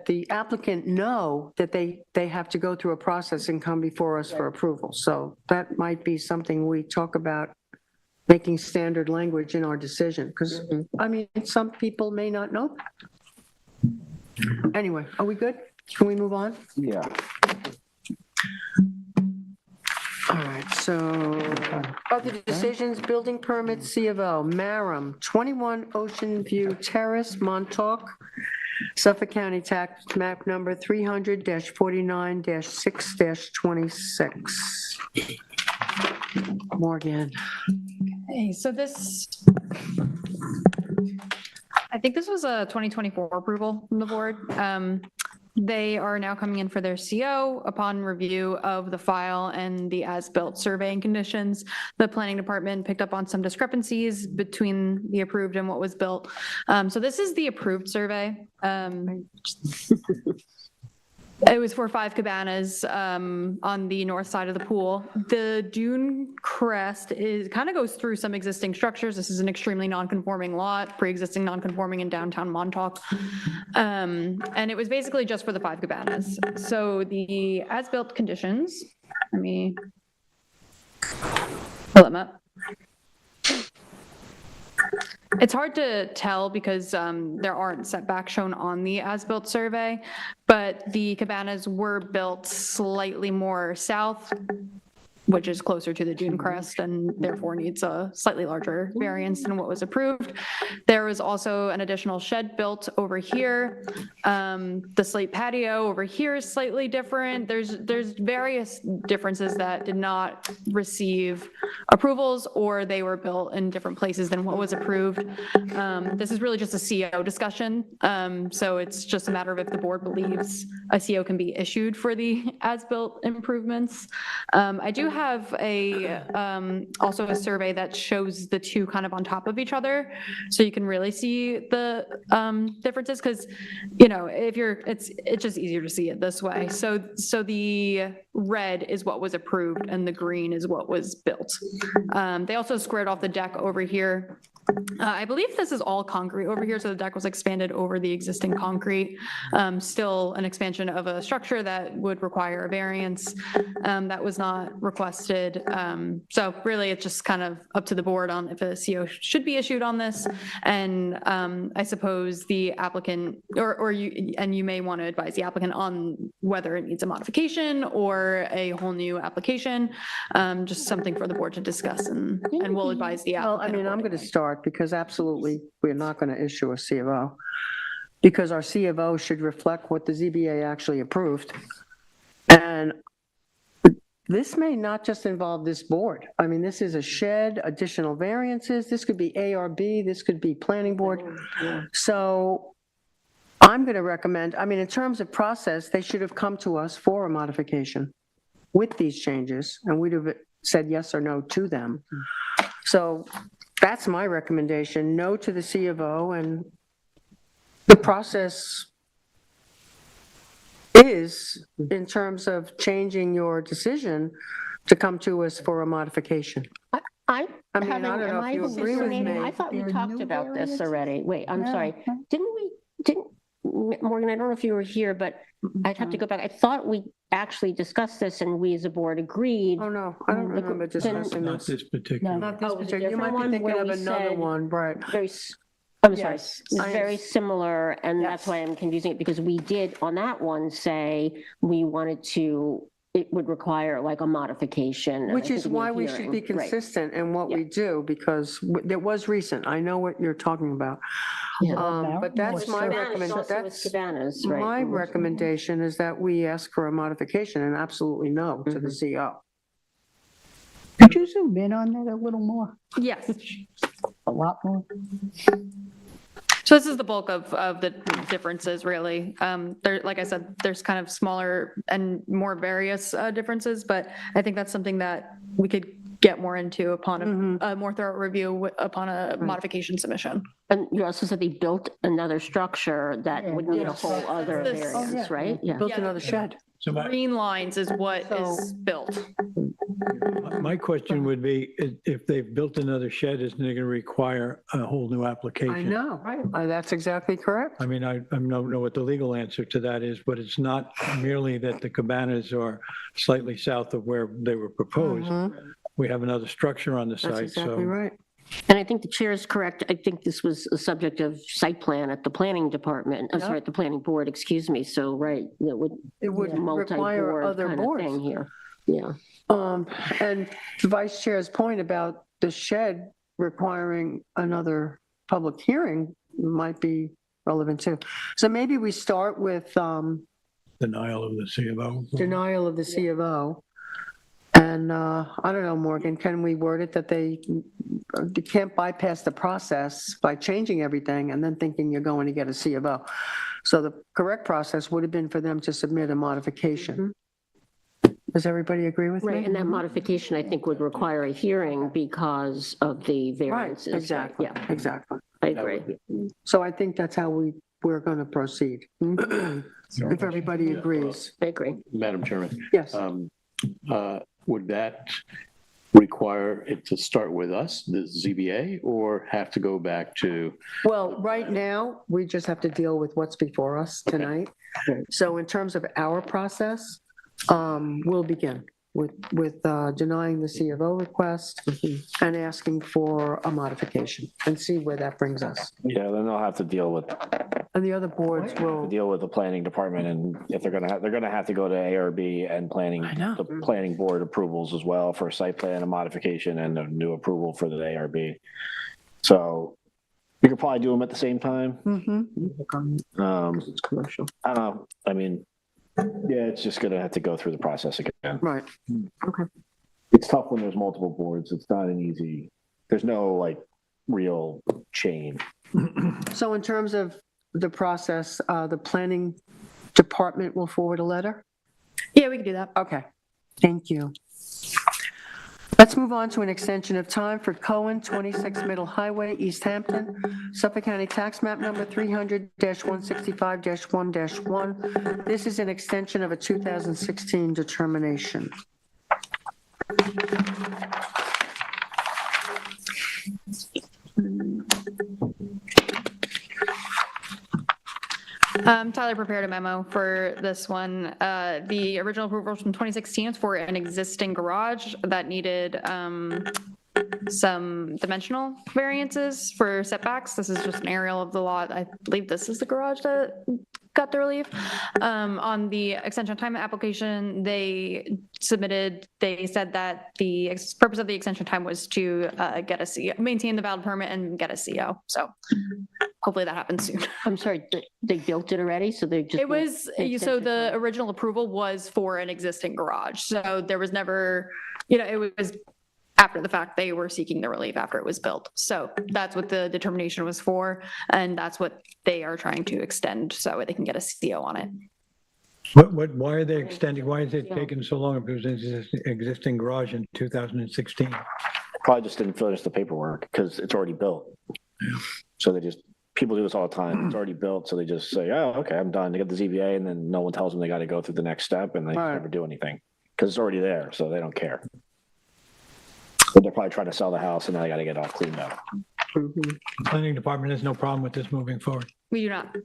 the applicant know that they have to go through a process and come before us for approval. So that might be something we talk about, making standard language in our decision, because, I mean, some people may not know that. Anyway, are we good? Can we move on? Yeah. All right, so other decisions, building permit, C of O, Marham, 21 Ocean View Terrace, Montauk, Suffolk County Tax Map Number 300-49-6-26. Morgan. Hey, so this, I think this was a 2024 approval from the board. They are now coming in for their CO upon review of the file and the as-built surveying conditions. The planning department picked up on some discrepancies between the approved and what was built. So this is the approved survey. It was for 5 cabanas on the north side of the pool. The dune crest kind of goes through some existing structures. This is an extremely non-conforming lot, pre-existing non-conforming in downtown Montauk. And it was basically just for the 5 cabanas. So the as-built conditions, let me pull them up. It's hard to tell because there aren't setbacks shown on the as-built survey, but the cabanas were built slightly more south, which is closer to the dune crest and therefore needs a slightly larger variance than what was approved. There was also an additional shed built over here. The slate patio over here is slightly different. There's various differences that did not receive approvals, or they were built in different places than what was approved. This is really just a CO discussion. So it's just a matter of if the board believes a CO can be issued for the as-built improvements. I do have also a survey that shows the two kind of on top of each other, so you can really see the differences, because, you know, if it's just easier to see it this way. So the red is what was approved and the green is what was built. They also squared off the deck over here. I believe this is all concrete over here, so the deck was expanded over the existing concrete. Still an expansion of a structure that would require a variance that was not requested. So really, it's just kind of up to the board on if a CO should be issued on this. And I suppose the applicant, or you may want to advise the applicant on whether it needs a modification or for a whole new application. Just something for the board to discuss, and we'll advise the Well, I applicant. mean, I'm going to start because absolutely, we're not going to issue a C of O. Because our C of O should reflect what the ZBA actually approved. And this may not just involve this board. I mean, this is a shed, additional variances, this could be ARB, this could be planning board. So I'm going to recommend, I mean, in terms of process, they should have come to us for a modification with these changes, and we'd have said yes or no to them. So that's my recommendation, no to the C of O, and the process is, in terms of changing your decision, to come to us for a modification. I mean, I don't know if you agree with me. I thought we There are talked new about this variants? already. Wait, I'm No. sorry. Didn't, Morgan, I don't know if you were here, but I'd have to go back. I thought we actually discussed this and we as a board agreed. Oh, no, I don't remember discussing Not this. this particular. Not this Oh, it was a particular, you might different be one thinking where of we another said- one, right? I'm sorry, Yes, it was I very am. similar, and that's Yes. why I'm confusing it, because we did on that one say we wanted to, it would require like a modification. and I Which think is a new why we should be hearing. Right. consistent in what we do, because it was recent. I know what you're talking about. Yeah. But that's my Cabanas, recommendation. also with That's Cabanas, right. my recommendation, is that we ask for a modification and absolutely no to the CO. Could you zoom in on that a little more? Yes. A lot more? So this is the bulk of the differences, really. There, like I said, there's kind of smaller and more various differences, but I think that's something that we could get more into upon a more thorough review upon a modification submission. And you also said they built another structure that would need a Yes. whole other This- variance, right? Yeah. Built another shed. So Green lines is what is built. my question would be, if they've built another shed, isn't it going to require a whole new application? I know, that's exactly correct. I mean, I don't know what the legal answer to that is, but it's not merely that the cabanas are slightly south of where they were proposed. We have another structure on the That's site, exactly so. right. And I think the chair is correct. I think this was a subject of site plan at the planning department, I'm sorry, at the planning board, excuse me. So, right, it would. It would require multi-board other kind of boards. thing here. Yeah. And the vice chair's point about the shed requiring another public hearing might be relevant too. So maybe we start with Denial of the C of O. denial of the C of O. And I don't know, Morgan, can we word it that they can't bypass the process by changing everything and then thinking you're going to get a C of O? So the correct process would have been for them to submit a modification. Does everybody agree with me? Right, and that modification, I think, would require a hearing because of the Right, variances. exactly, Yeah, exactly. I agree. So I think that's how we're going to proceed. If everybody agrees. I agree. Madam Chairman, Yes. would that require it to start with us, the ZBA, or have to go back to? Well, right now, we just have to deal with what's before us tonight. So in terms of our process, we'll begin with denying the C of O request and asking for a modification and see where that brings us. Yeah, then they'll have to deal with And the other boards will, the planning department, and if they're gonna have to go to ARB and the planning board approvals as well for a site plan, a modification, and a new approval for the ARB. So we could probably do them at the same time. it's commercial. I don't know. I mean, yeah, it's just gonna have to go through the process again. Right. Okay. It's tough when there's multiple boards. It's not an easy, there's no like real chain. So in terms of the process, the planning department will forward a letter? Yeah, we can do that. Okay, thank you. Let's move on to an extension of time for Cohen, 26 Middle Highway, East Hampton, Suffolk County Tax Map Number 300-165-1-1. This is an extension of a 2016 determination. Tyler prepared a memo for this one. The original approval from 2016 was for an existing garage that needed some dimensional variances for setbacks. This is just an aerial of the lot. I believe this is the garage that got the relief. On the extension time application, they said that the purpose of the extension time was to get a CO, maintain the valid permit and get a CO. So hopefully that happens soon. I'm sorry, they built it already, so they're just. It was, so the original approval was for an existing garage. So there was never, it was after the fact, they were seeking the relief after it was built. So that's what the determination was for. And that's what they are trying to extend so they can get a CO on it. Why are they extending? Why is it taking so long if it was an existing garage in 2016? Probably just didn't finish the paperwork because it's already built. So people do this all the time. It's already built. So they just say, oh, okay, I'm done. They get the ZBA and then no one tells them they got to go through the next step and they never do anything because it's already there. So they don't care. But they're probably trying to sell the house and now they got to get it all cleaned up. The planning department has no problem with this moving forward. We do not.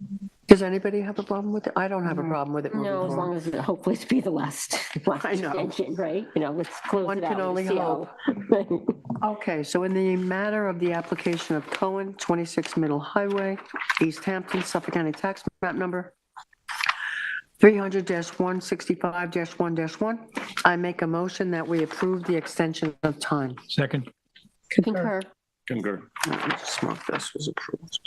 Does anybody have a problem with it? I don't have a problem with it moving No, as forward. long as it hopefully to be the last I know. extension, right? Let's close One it out. can only with a CO. Okay, so in the matter of the application of Cohen, 26 Middle Highway, East Hampton, Suffolk County Tax Map Number 300-165-1-1, I make a motion that we approve the extension of time. Second. Concur. Concur. Let me just mark this was approved.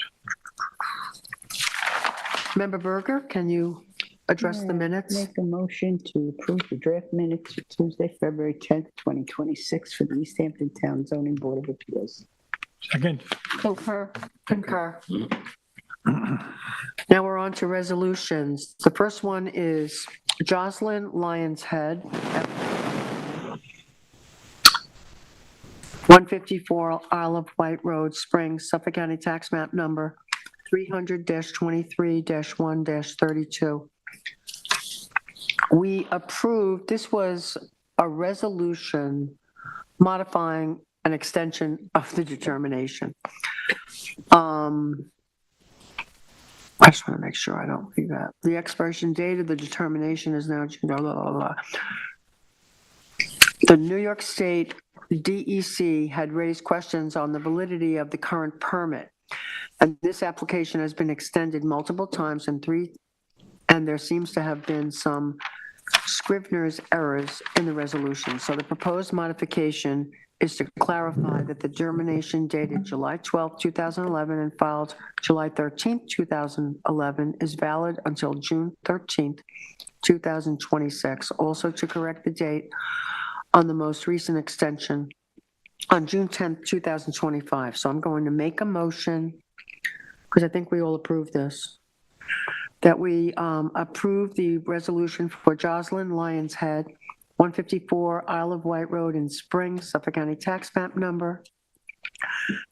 Member Berger, can you address the minutes? Make a motion to approve the draft minutes for Tuesday, February 10th, 2026 for the East Hampton Town Zoning Board of Appeals. Second. Concur. Concur. Now we're on to resolutions. The first one is Jocelyn Lyons Head, 154 Isle of Wight Road, Springs, Suffolk County Tax Map Number 300-23-1-32. We approved, this was a resolution modifying an extension of the determination. I just want to make sure I don't read that. The expiration date of the determination is now June, blah, blah, blah, blah. The New York State DEC had raised questions on the validity of the current permit. And this application has been extended multiple times and there seems to have been some Scrivener's errors in the resolution. So the proposed modification is to clarify that the determination dated July 12, 2011 and filed July 13, 2011 is valid until June 13, 2026. Also to correct the date on the most recent extension on June 10, 2025. So I'm going to make a motion, because I think we all approved this, that we approve the resolution for Jocelyn Lyons Head, 154 Isle of Wight Road in Springs, Suffolk County Tax Map Number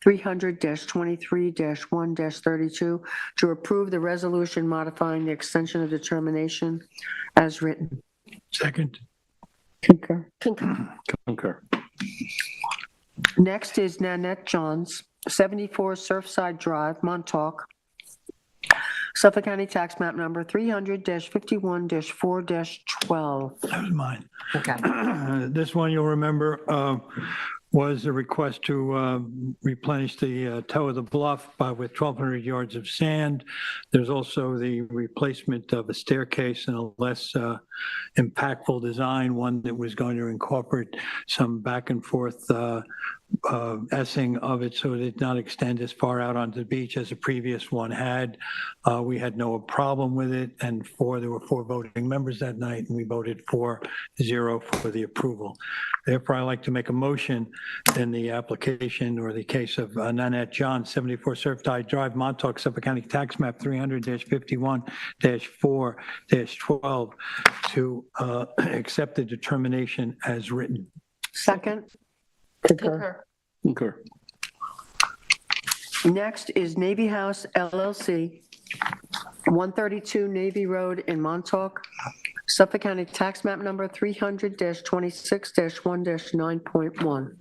300-23-1-32, to approve the resolution modifying the extension of determination as written. Second. Concur. Concur. Next is Nanette Johns, 74 Surfside Drive, Montauk, Suffolk County Tax Map Number 300-51-4-12. That was mine. Okay. This one, you'll remember, was a request to replenish the toe of the bluff with 1,200 yards of sand. There's also the replacement of a staircase and a less impactful design, one that was going to incorporate some back and forth essing of it so it did not extend as far out onto the beach as the previous one had. We had no problem with it, and there were 4 voting members that night, and we voted 4-0 for the approval. Therefore, I'd like to make a motion in the application or the case of Nanette John, 74 Surfside Drive, Montauk, Suffolk County Tax Map 300-51-4-12, to accept the determination as written. Second. Concur. Concur. Next is Navy House LLC, 132 Navy Road in Montauk, Suffolk County Tax Map Number 300-26-1-9.1.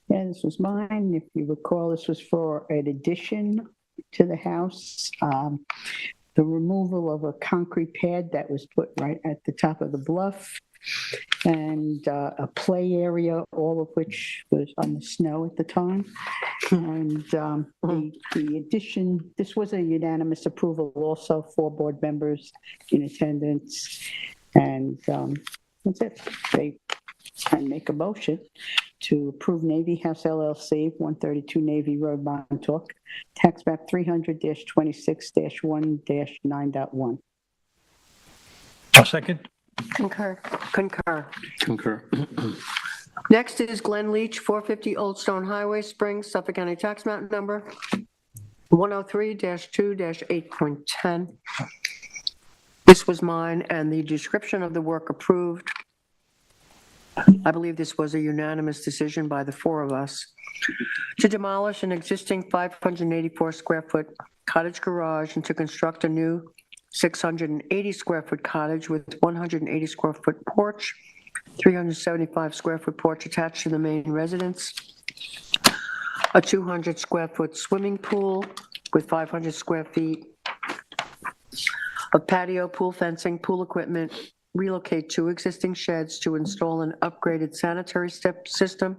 Yeah, this was mine. If you recall, this was for an addition to the house. The removal of a concrete pad that was put right at the top of the bluff. and a play area, all of which was on the snow at the time. And the addition, this was a unanimous approval also, 4 board members in attendance. And that's it. They can make a motion to approve Navy House LLC, 132 Navy Road, Montauk, tax map 300-26-1-9.1. I'll second. Concur. Concur. Next is Glenn Leach, 450 Old Stone Highway, Springs, Suffolk County Tax Map Number 103-2-8.10. This was mine, and the description of the work approved. I believe this was a unanimous decision by the 4 of us. To demolish an existing 584 square foot cottage garage and to construct a new 680 square foot cottage with 180 square foot porch, 375 square foot porch attached to the main residence, a 200 square foot swimming pool with 500 square feet of patio, pool fencing, pool equipment, relocate 2 existing sheds to install an upgraded sanitary step system,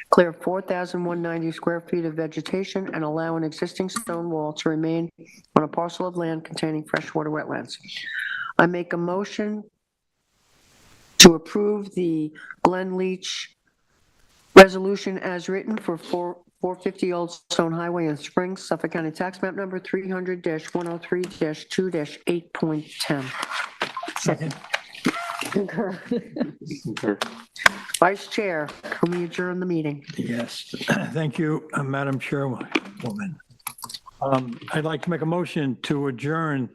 clear 4,190 square feet of vegetation, and allow an existing stone wall to remain on a parcel of land containing freshwater wetlands. I make a motion to approve the Glenn Leach resolution as written for 450 Old Stone Highway in Springs, Suffolk County Tax Map Number 300-103-2-8.10. Second. Concur. Concur. Vice Chair, can we adjourn the meeting? Yes, thank you, Madam Chairwoman. I'd like to make a motion to adjourn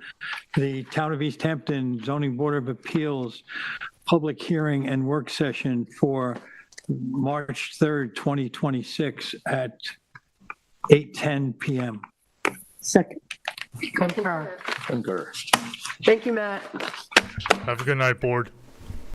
the Town of East Hampton Zoning Board of Appeals public hearing and work session for March 3rd, 2026 at 8:10 p.m. Second. Concur. Concur. Thank you, Matt. Have a good night, board.